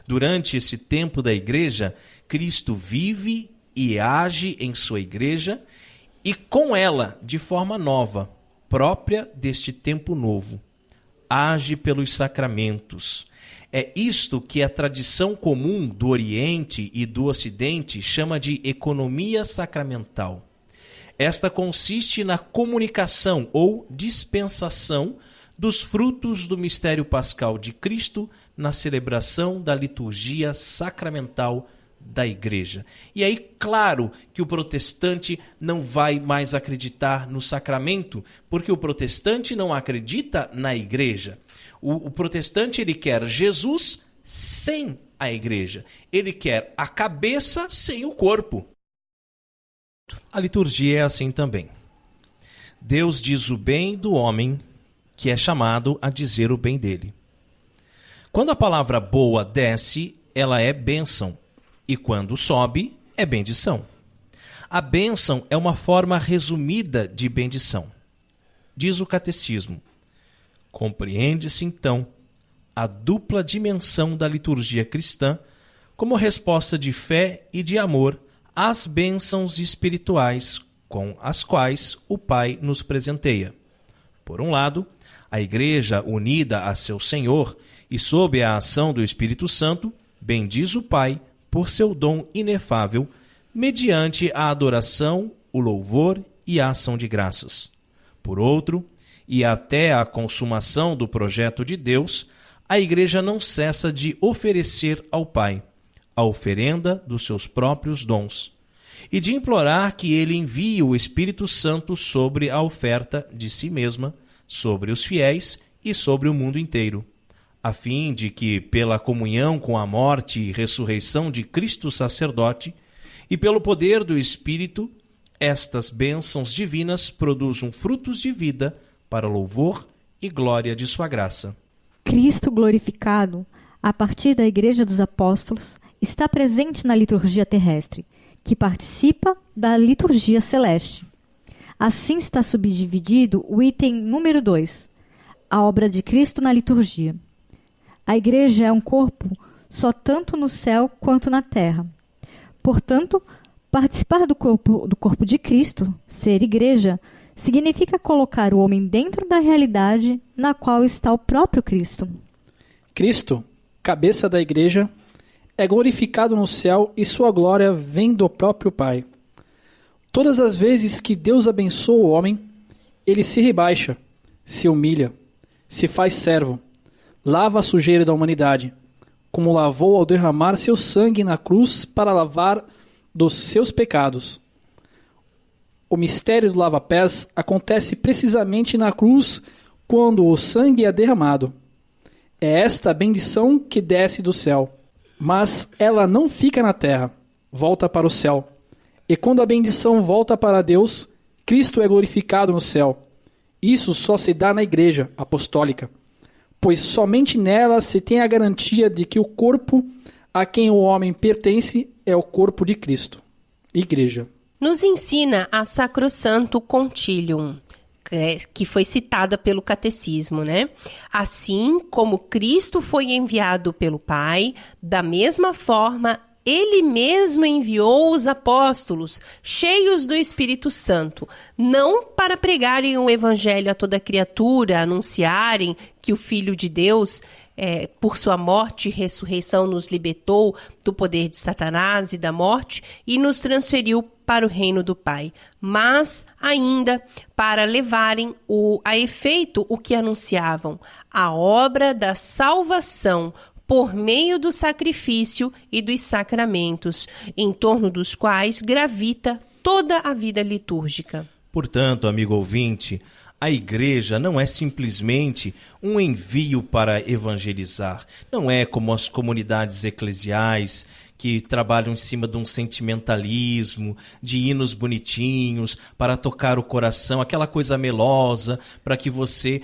Durante esse tempo da Igreja, Cristo vive e age em sua Igreja e com ela de forma nova, própria deste tempo novo. Age pelos sacramentos. É isto que a tradição comum do Oriente e do Ocidente chama de economia sacramental. Esta consiste na comunicação ou dispensação dos frutos do mistério pascal de Cristo na celebração da liturgia sacramental da Igreja. E aí, claro que o protestante não vai mais acreditar no sacramento, porque o protestante não acredita na Igreja. O protestante, ele quer Jesus sem a Igreja. Ele quer a cabeça sem o corpo. A liturgia é assim também. Deus diz o bem do homem, que é chamado a dizer o bem dele. Quando a palavra boa desce, ela é bênção, e quando sobe, é bendição. A bênção é uma forma resumida de bendição. Diz o Catecismo. Compreende-se, então, a dupla dimensão da liturgia cristã como resposta de fé e de amor às bênçãos espirituais com as quais o Pai nos presenteia. Por um lado, a Igreja unida a seu Senhor e sob a ação do Espírito Santo, bendiz o Pai por seu dom inefável, mediante a adoração, o louvor e a ação de graças. Por outro, e até a consumação do projeto de Deus, a Igreja não cessa de oferecer ao Pai a oferenda dos seus próprios dons e de implorar que Ele envie o Espírito Santo sobre a oferta de si mesma, sobre os fiéis e sobre o mundo inteiro, a fim de que, pela comunhão com a morte e ressurreição de Cristo sacerdote e pelo poder do Espírito, estas bênçãos divinas produzam frutos de vida para louvor e glória de sua graça. Cristo glorificado, a partir da Igreja dos Apóstolos, está presente na liturgia terrestre, que participa da liturgia celeste. Assim está subdividido o item número 2, a obra de Cristo na liturgia. A Igreja é um corpo só tanto no céu quanto na terra. Portanto, participar do corpo de Cristo, ser Igreja, significa colocar o homem dentro da realidade na qual está o próprio Cristo. Cristo, cabeça da Igreja, é glorificado no céu e sua glória vem do próprio Pai. Todas as vezes que Deus abençoa o homem, ele se rebaixa, se humilha, se faz servo, lava a sujeira da humanidade, como lavou ao derramar seu sangue na cruz para lavar dos seus pecados. O mistério do lava-pés acontece precisamente na cruz quando o sangue é derramado. É esta a bendição que desce do céu, mas ela não fica na terra, volta para o céu. E quando a bendição volta para Deus, Cristo é glorificado no céu. Isso só se dá na Igreja Apostólica, pois somente nela se tem a garantia de que o corpo a quem o homem pertence é o corpo de Cristo. Igreja. Nos ensina a Sacrosanto Concilium, que foi citada pelo Catecismo, né? Assim como Cristo foi enviado pelo Pai, da mesma forma, Ele mesmo enviou os apóstolos, cheios do Espírito Santo, não para pregarem o Evangelho a toda criatura, anunciarem que o Filho de Deus, por sua morte e ressurreição, nos libertou do poder de Satanás e da morte e nos transferiu para o reino do Pai, mas ainda para levarem a efeito o que anunciavam, a obra da salvação por meio do sacrifício e dos sacramentos, em torno dos quais gravita toda a vida litúrgica. Portanto, amigo ouvinte, a igreja não é simplesmente um envio para evangelizar. Não é como as comunidades eclesiais que trabalham em cima de um sentimentalismo, de hinos bonitinhos para tocar o coração, aquela coisa melosa para que você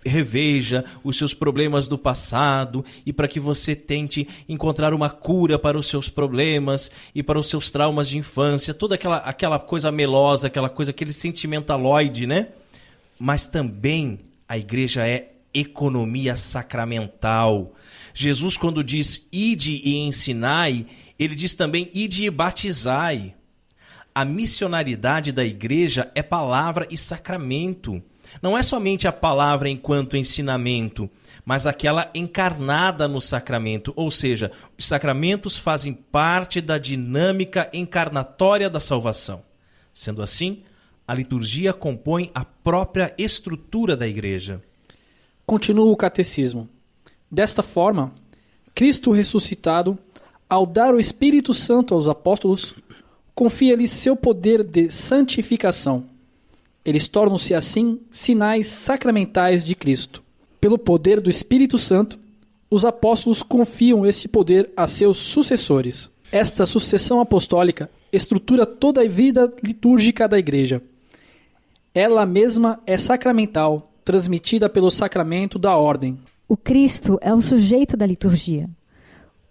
reveja os seus problemas do passado e para que você tente encontrar uma cura para os seus problemas e para os seus traumas de infância, toda aquela coisa melosa, aquela coisa, aquele sentimentaloide, né? Mas também a igreja é economia sacramental. Jesus, quando diz ide e ensinai, ele diz também ide e batizai. A missionaridade da igreja é palavra e sacramento. Não é somente a palavra enquanto ensinamento, mas aquela encarnada no sacramento. Ou seja, os sacramentos fazem parte da dinâmica encarnatória da salvação. Sendo assim, a liturgia compõe a própria estrutura da igreja. Continua o catecismo. Desta forma, Cristo ressuscitado, ao dar o Espírito Santo aos apóstolos, confia-lhes seu poder de santificação. Eles tornam-se assim sinais sacramentais de Cristo. Pelo poder do Espírito Santo, os apóstolos confiam este poder a seus sucessores. Esta sucessão apostólica estrutura toda a vida litúrgica da igreja. Ela mesma é sacramental, transmitida pelo sacramento da ordem. O Cristo é o sujeito da liturgia.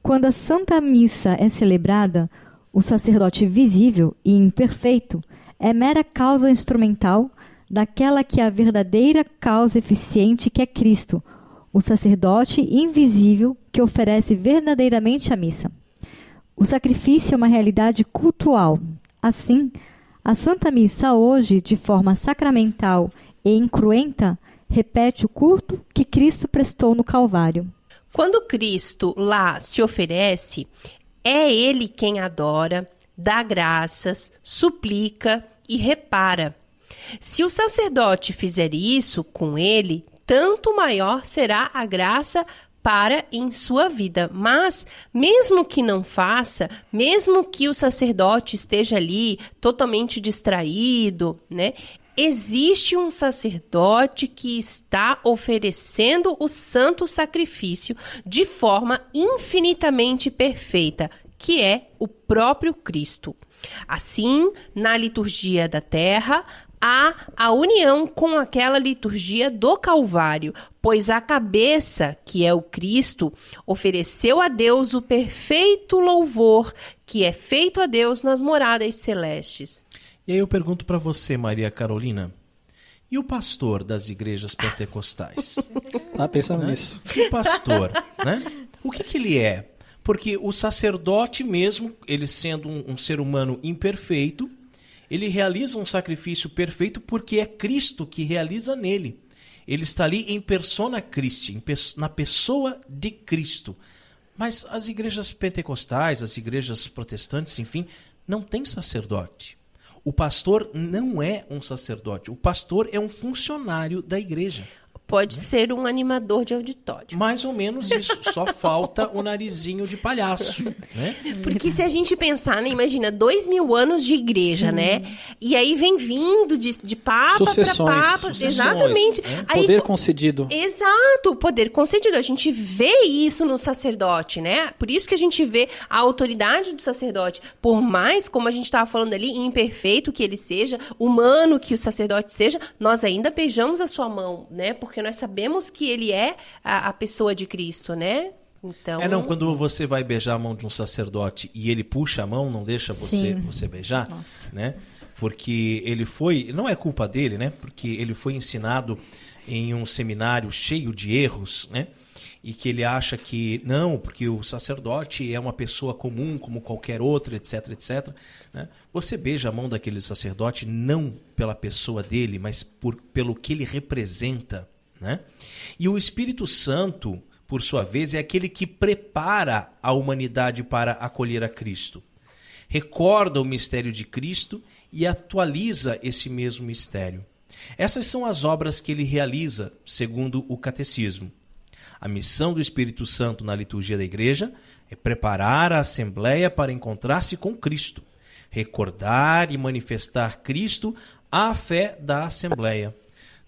Quando a Santa Missa é celebrada, o sacerdote visível e imperfeito é mera causa instrumental daquela que é a verdadeira causa eficiente, que é Cristo, o sacerdote invisível que oferece verdadeiramente a missa. O sacrifício é uma realidade cultual. Assim, a Santa Missa hoje, de forma sacramental e incruenta, repete o culto que Cristo prestou no Calvário. Quando Cristo lá se oferece, é Ele quem adora, dá graças, suplica e repara. Se o sacerdote fizer isso com ele, tanto maior será a graça para em sua vida. Mas, mesmo que não faça, mesmo que o sacerdote esteja ali totalmente distraído, né? Existe um sacerdote que está oferecendo o santo sacrifício de forma infinitamente perfeita, que é o próprio Cristo. Assim, na liturgia da terra, há a união com aquela liturgia do Calvário, pois a cabeça, que é o Cristo, ofereceu a Deus o perfeito louvor que é feito a Deus nas moradas celestes. E aí eu pergunto para você, Maria Carolina, e o pastor das igrejas pentecostais? Tá pensando nisso. E o pastor, né? O que ele é? Porque o sacerdote mesmo, ele sendo um ser humano imperfeito, ele realiza um sacrifício perfeito porque é Cristo que realiza nele. Ele está ali em persona Christi, na pessoa de Cristo. Mas as igrejas pentecostais, as igrejas protestantes, enfim, não tem sacerdote. O pastor não é um sacerdote. O pastor é um funcionário da igreja. pode ser um animador de auditório. Mais ou menos isso, só falta o narizinho de palhaço, né? Porque se a gente pensar, né, imagina, 2000 anos de igreja, né? E aí vem vindo de papa para papa. Sucessões, exatamente. né? Aí, Poder concedido. Exato, poder concedido. A gente vê isso no sacerdote, né? Por isso que a gente vê a autoridade do sacerdote. Por mais, como a gente estava falando ali, imperfeito que ele seja, humano que o sacerdote seja, nós ainda beijamos a sua mão, né? Porque nós sabemos que ele é a pessoa de Cristo, né? Então... Não, quando você vai beijar a mão de um sacerdote e ele puxa a mão, não deixa você beijar, né? Porque ele foi, não é culpa dele, né? Porque ele foi ensinado em um seminário cheio de erros, né? E que ele acha que, não, porque o sacerdote é uma pessoa comum, como qualquer outra, etc, etc. Né? Você beija a mão daquele sacerdote não pela pessoa dele, mas pelo que ele representa, né? E o Espírito Santo, por sua vez, é aquele que prepara a humanidade para acolher a Cristo. Recorda o mistério de Cristo e atualiza esse mesmo mistério. Essas são as obras que ele realiza, segundo o Catecismo. A missão do Espírito Santo na liturgia da Igreja é preparar a Assembleia para encontrar-se com Cristo, recordar e manifestar Cristo à fé da Assembleia,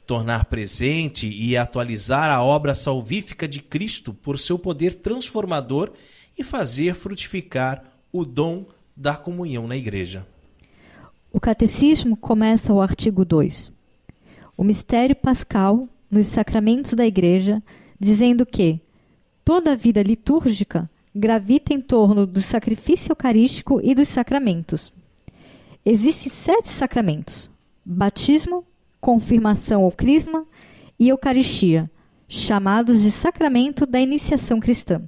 tornar presente e atualizar a obra salvífica de Cristo por seu poder transformador e fazer frutificar o dom da comunhão na Igreja. O Catecismo começa o artigo 2. O mistério pascal nos sacramentos da Igreja, dizendo que toda a vida litúrgica gravita em torno do sacrifício eucarístico e dos sacramentos. Existem 7 sacramentos: batismo, confirmação ou crisma e eucaristia, chamados de sacramento da iniciação cristã.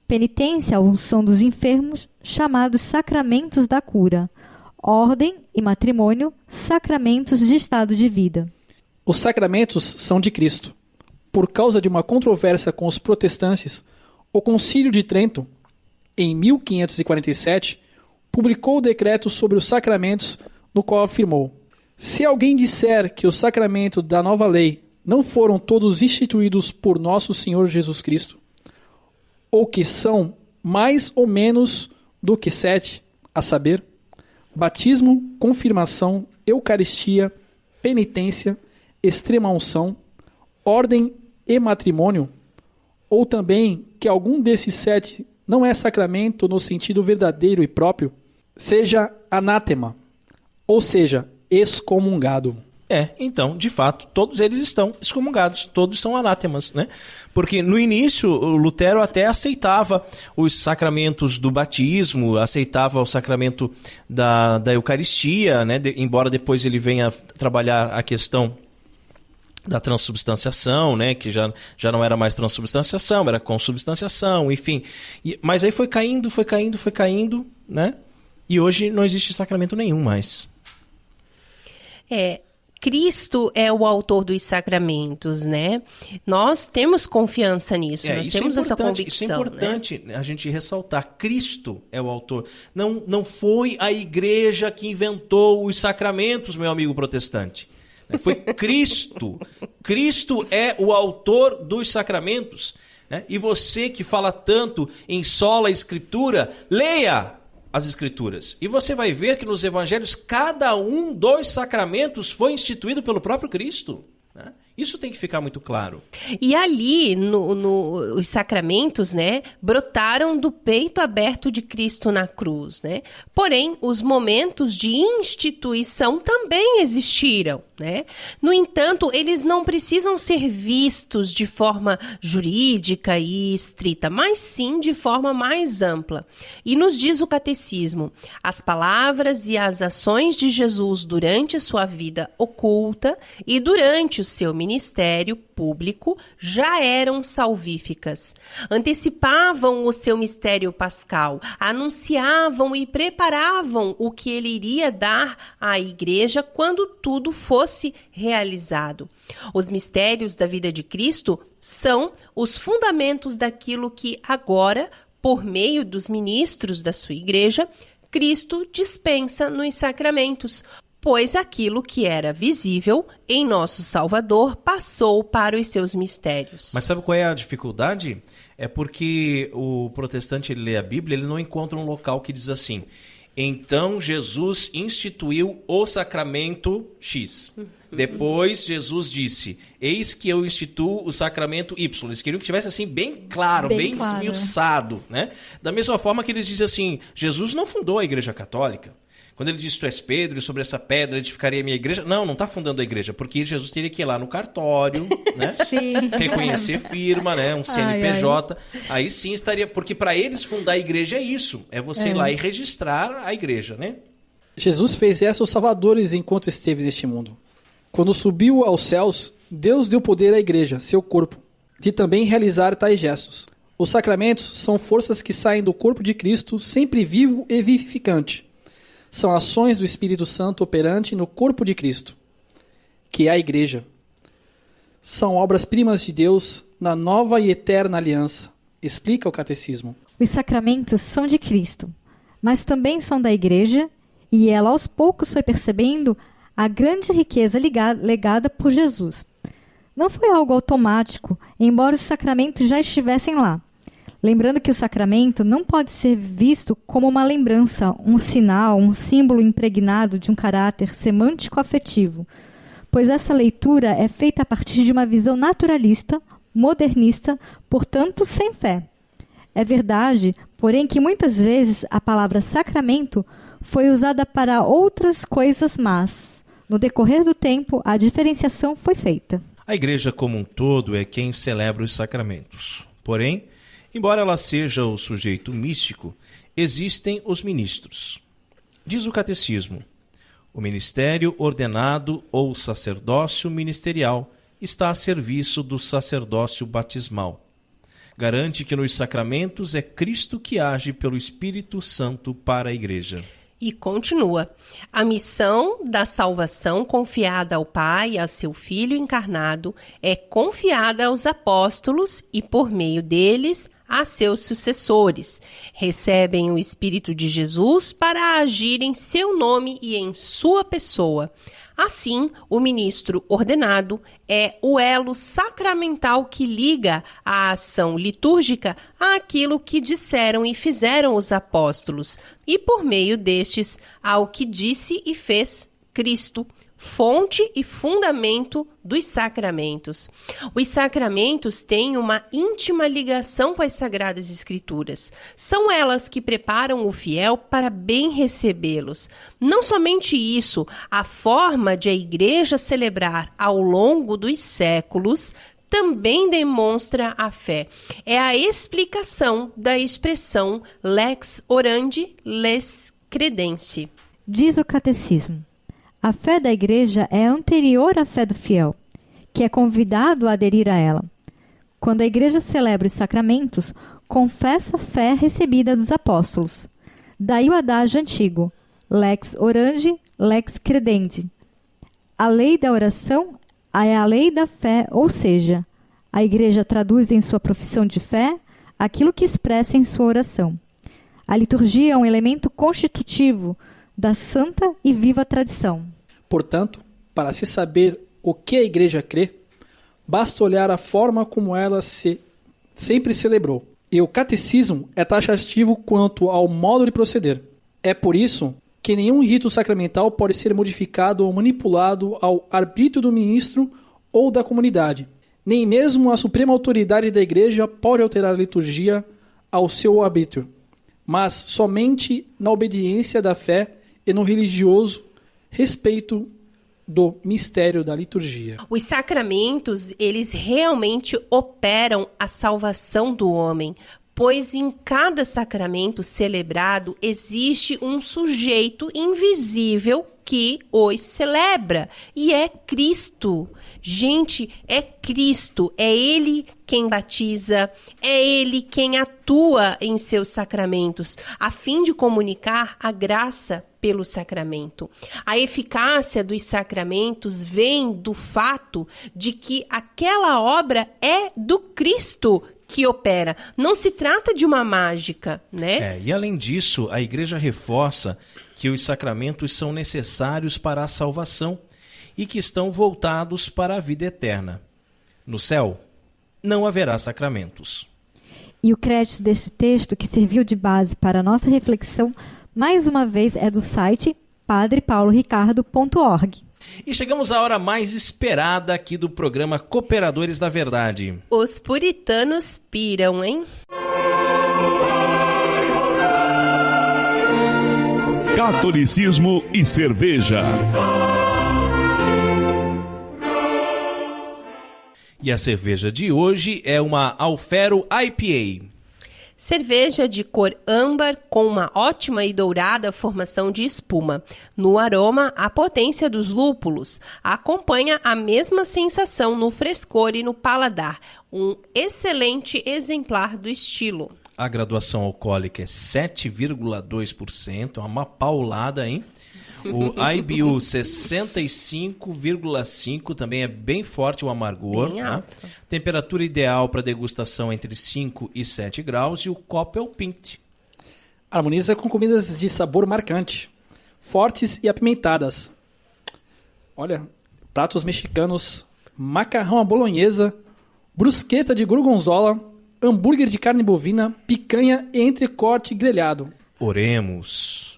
Penitência, a unção dos enfermos, chamados sacramentos da cura. Ordem e matrimônio, sacramentos de estado de vida. Os sacramentos são de Cristo. Por causa de uma controvérsia com os protestantes, o Concílio de Trento, em 1547, publicou o decreto sobre os sacramentos, no qual afirmou: se alguém disser que o sacramento da nova lei não foram todos instituídos por nosso Senhor Jesus Cristo, ou que são mais ou menos do que 7, a saber, batismo, confirmação, eucaristia, penitência, extrema-unção, ordem e matrimônio, ou também que algum desses 7 não é sacramento no sentido verdadeiro e próprio, seja anátema, ou seja, excomungado. Então, de fato, todos eles estão excomungados, todos são anátemas, né? Porque no início, o Lutero até aceitava os sacramentos do batismo, aceitava o sacramento da Eucaristia, né? Embora depois ele venha trabalhar a questão da transubstanciação, né, que já não era mais transubstanciação, era consubstanciação, enfim. Mas aí foi caindo, né? E hoje não existe sacramento nenhum mais. Cristo é o autor dos sacramentos, né? Nós temos confiança nisso, nós temos essa convicção. Isso é importante, né? A gente ressaltar. Cristo é o autor. Não foi a igreja que inventou os sacramentos, meu amigo protestante. Foi Cristo. Cristo é o autor dos sacramentos. Né? E você que fala tanto em sola escritura, leia as Escrituras. E você vai ver que nos evangelhos cada um dos sacramentos foi instituído pelo próprio Cristo. Né? Isso tem que ficar muito claro. E ali, os sacramentos, né, brotaram do peito aberto de Cristo na cruz, né? Porém, os momentos de instituição também existiram, né? No entanto, eles não precisam ser vistos de forma jurídica e estrita, mas sim de forma mais ampla. E nos diz o Catecismo: as palavras e as ações de Jesus durante a sua vida oculta e durante o seu ministério público já eram salvíficas. Antecipavam o seu mistério pascal, anunciavam e preparavam o que ele iria dar à igreja quando tudo fosse realizado. Os mistérios da vida de Cristo são os fundamentos daquilo que agora, por meio dos ministros da sua igreja, Cristo dispensa nos sacramentos, pois aquilo que era visível em nosso Salvador passou para os seus mistérios. Mas sabe qual é a dificuldade? É porque o protestante, ele lê a Bíblia, ele não encontra um local que diz assim: então Jesus instituiu o sacramento X. Depois Jesus disse: eis que eu instituo o sacramento Y. Eles queriam que estivesse assim bem claro, bem esmiuçado, né? Da mesma forma que eles dizem assim: Jesus não fundou a Igreja Católica. Quando ele diz: tu és Pedro, e sobre essa pedra edificarei a minha igreja. Não está fundando a igreja, porque Jesus teria que ir lá no cartório, né? Sim. Reconhecer firma, né? Um CNPJ. Aí sim estaria... Porque para eles fundar a igreja é isso. É você ir lá e registrar a igreja, né? Jesus fez isso aos salvadores enquanto esteve neste mundo. Quando subiu aos céus, Deus deu poder à igreja, seu corpo, de também realizar tais gestos. Os sacramentos são forças que saem do corpo de Cristo, sempre vivo e vivificante. São ações do Espírito Santo operante no corpo de Cristo, que é a igreja. São obras-primas de Deus na nova e eterna aliança, explica o Catecismo. Os sacramentos são de Cristo, mas também são da igreja, e ela aos poucos foi percebendo a grande riqueza legada por Jesus. Não foi algo automático, embora os sacramentos já estivessem lá. Lembrando que o sacramento não pode ser visto como uma lembrança, um sinal, um símbolo impregnado de um caráter semântico-afetivo, pois essa leitura é feita a partir de uma visão naturalista, modernista, portanto sem fé. É verdade, porém, que muitas vezes a palavra sacramento foi usada para outras coisas, mas, no decorrer do tempo, a diferenciação foi feita. A igreja como um todo é quem celebra os sacramentos. Porém, embora ela seja o sujeito místico, existem os ministros. Diz o Catecismo: o ministério ordenado ou sacerdócio ministerial está a serviço do sacerdócio batismal. Garante que nos sacramentos é Cristo que age pelo Espírito Santo para a igreja. E continua: a missão da salvação confiada ao Pai e a seu Filho encarnado é confiada aos apóstolos e, por meio deles, a seus sucessores. Recebem o Espírito de Jesus para agir em seu nome e em sua pessoa. Assim, o ministro ordenado é o elo sacramental que liga a ação litúrgica àquilo que disseram e fizeram os apóstolos, e por meio destes ao que disse e fez Cristo, fonte e fundamento dos sacramentos. Os sacramentos têm uma íntima ligação com as Sagradas Escrituras. São elas que preparam o fiel para bem recebê-los. Não somente isso, a forma de a Igreja celebrar ao longo dos séculos também demonstra a fé. É a explicação da expressão lex orandi, lex credendi. Diz o Catecismo: a fé da igreja é anterior à fé do fiel, que é convidado a aderir a ela. Quando a igreja celebra os sacramentos, confessa a fé recebida dos apóstolos. Daí o adágio antigo: lex orandi, lex credendi. A lei da oração é a lei da fé, ou seja, a igreja traduz em sua profissão de fé aquilo que expressa em sua oração. A liturgia é um elemento constitutivo da santa e viva tradição. Portanto, para se saber o que a igreja crê, basta olhar a forma como ela sempre celebrou. E o catecismo é taxativo quanto ao modo de proceder. É por isso que nenhum rito sacramental pode ser modificado ou manipulado ao arbítrio do ministro ou da comunidade. Nem mesmo a suprema autoridade da igreja pode alterar a liturgia ao seu arbítrio, mas somente na obediência da fé e no religioso respeito do mistério da liturgia. Os sacramentos, eles realmente operam a salvação do homem, pois em cada sacramento celebrado existe um sujeito invisível que os celebra, e é Cristo. Gente, é Cristo, é Ele quem batiza, é Ele quem atua em seus sacramentos, a fim de comunicar a graça pelo sacramento. A eficácia dos sacramentos vem do fato de que aquela obra é do Cristo que opera. Não se trata de uma mágica, né? E além disso, a igreja reforça que os sacramentos são necessários para a salvação e que estão voltados para a vida eterna. No céu, não haverá sacramentos. E o crédito deste texto, que serviu de base para a nossa reflexão, mais uma vez é do site padrepauloricardo.org. E chegamos à hora mais esperada aqui do programa Cooperadores da Verdade. Os puritanos piram, hein? Catolicismo e cerveja. E a cerveja de hoje é uma Alfero IPA. Cerveja de cor âmbar com uma ótima e dourada formação de espuma. No aroma, a potência dos lúpulos acompanha a mesma sensação no frescor e no paladar. Um excelente exemplar do estilo. A graduação alcoólica é 7,2%, uma paulada, hein? O IBU 65,5 também é bem forte o amargor. Bem alto. Né? Temperatura ideal para degustação entre 5 e 7 graus e o copo é o pint. Harmoniza com comidas de sabor marcante, fortes e apimentadas. Olha, pratos mexicanos, macarrão à bolonhesa, brusqueta de gorgonzola, hambúrguer de carne bovina, picanha e entrecorte grelhado. Oremos.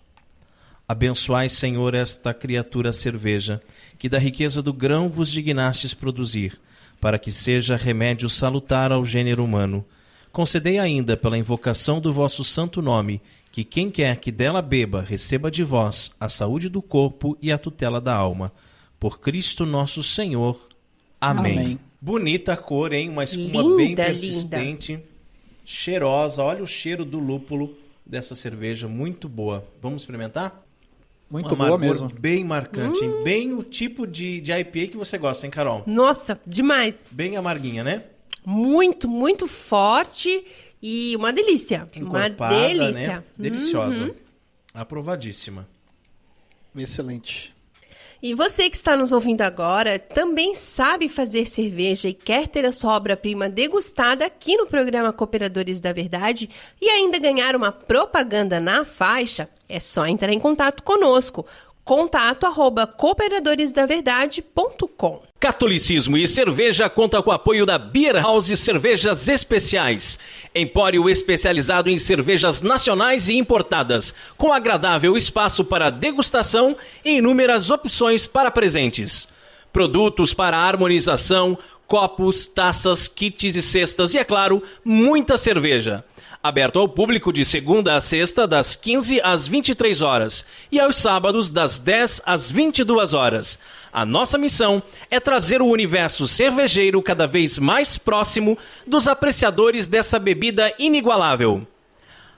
Abençoai, Senhor, esta criatura cerveja, que da riqueza do grão vos dignastes produzir, para que seja remédio salutar ao gênero humano. Concedei ainda, pela invocação do vosso santo nome, que quem quer que dela beba, receba de vós a saúde do corpo e a tutela da alma. Por Cristo nosso Senhor. Amém. Amém. Bonita cor, hein? Uma espuma Linda, bem persistente, cheirosa. Olha o cheiro do lúpulo dessa cerveja, muito boa. Vamos experimentar? Muito Um boa amargor mesmo. bem marcante, hein? Bem o tipo de IPA que você gosta, hein, Carol? Nossa, demais. Bem amarguinha, né? Muito, muito forte e uma delícia. Encorpada, uma delícia. né? Deliciosa. Aprovadíssima. Excelente. E você que está nos ouvindo agora também sabe fazer cerveja e quer ter a sua obra-prima degustada aqui no programa Cooperadores da Verdade e ainda ganhar uma propaganda na faixa? É só entrar em contato conosco. contato@cooperadoresdaverdade.com. Catolicismo e cerveja conta com o apoio da Beer House Cervejas Especiais, empório especializado em cervejas nacionais e importadas, com agradável espaço para degustação e inúmeras opções para presentes. Produtos para harmonização, copos, taças, kits e cestas e, é claro, muita cerveja. Aberto ao público de segunda a sexta, das 15 às 23 horas e aos sábados, das 10 às 22 horas. A nossa missão é trazer o universo cervejeiro cada vez mais próximo dos apreciadores dessa bebida inigualável.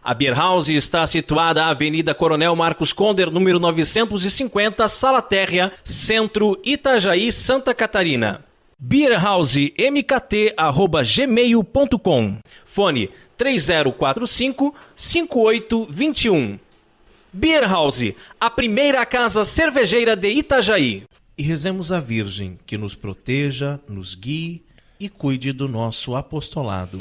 A Beer House está situada à Avenida Coronel Marcos Conder, número 950, Sala Térrea, Centro, Itajaí, Santa Catarina. beerhousemkt@gmail.com. Fone 3045-5821. Beer House, a primeira casa cervejeira de Itajaí. E rezemos a Virgem, que nos proteja, nos guie e cuide do nosso apostolado.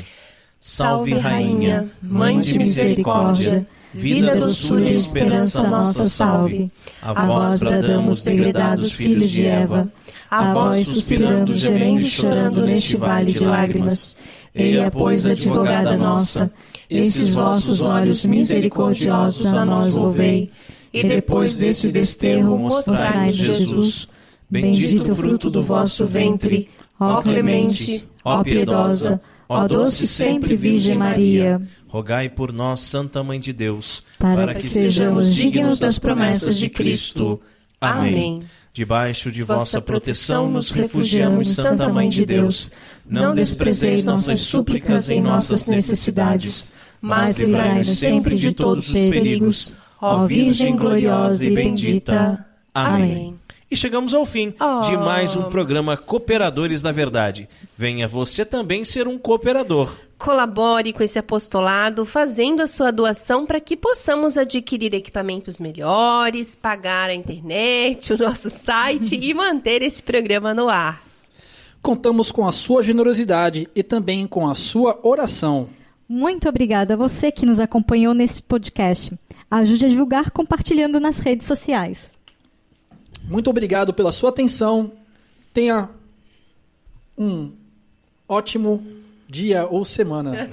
Salve, Rainha, Mãe de misericórdia, vida, doçura e esperança nossa, salve. A vós bradamos, degredados filhos de Eva, a vós suspirando, gemendo e chorando neste vale de lágrimas. Eia, pois, advogada nossa, esses vossos olhos misericordiosos a nós volvei, e depois desse desterro mostrai-nos Jesus. Bendito o fruto do vosso ventre, ó clemente, ó piedosa, ó doce sempre Virgem Maria. Rogai por nós, Santa Mãe de Deus, para que sejamos dignos das promessas de Cristo. Amém. Debaixo de vossa proteção nos refugiamos, Santa Mãe de Deus. Não desprezeis nossas súplicas em nossas necessidades, mas livrai-nos sempre de todos os perigos, ó Virgem gloriosa e bendita. Amém. E chegamos ao fim de mais um programa Cooperadores da Verdade. Venha você também ser um cooperador. Colabore com esse apostolado, fazendo a sua doação para que possamos adquirir equipamentos melhores, pagar a internet, o nosso site e manter esse programa no ar. Contamos com a sua generosidade e também com a sua oração. Muito obrigada a você que nos acompanhou nesse podcast. Ajude a divulgar compartilhando nas redes sociais. Muito obrigado pela sua atenção. Tenha um ótimo dia ou semana.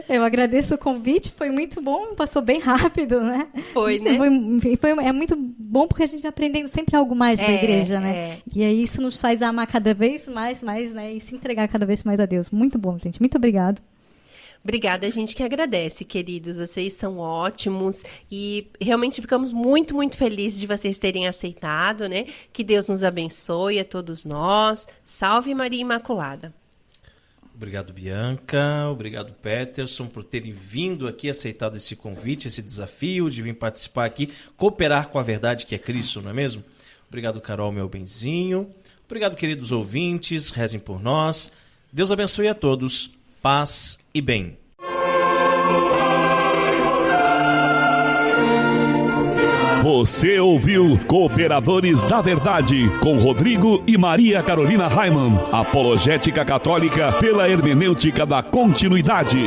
Eu agradeço o convite, foi muito bom, passou bem rápido, né? Foi, né? É muito bom porque a gente vai aprendendo sempre algo mais da igreja, né? E aí isso nos faz amar cada vez mais, né? E se entregar cada vez mais a Deus. Muito bom, gente. Muito obrigado. Obrigada, a gente que agradece, queridos. Vocês são ótimos e realmente ficamos muito, muito felizes de vocês terem aceitado, né? Que Deus nos abençoe a todos nós. Salve Maria Imaculada. Obrigado, Bianca. Obrigado, Peterson, por terem vindo aqui, aceitado esse convite, esse desafio de vir participar aqui, cooperar com a verdade que é Cristo, não é mesmo? Obrigado, Carol, meu benzinho. Obrigado, queridos ouvintes. Rezem por nós. Deus abençoe a todos. Paz e bem. Você ouviu Cooperadores da Verdade, com Rodrigo e Maria Carolina Raimann, apologética católica pela hermenêutica da continuidade.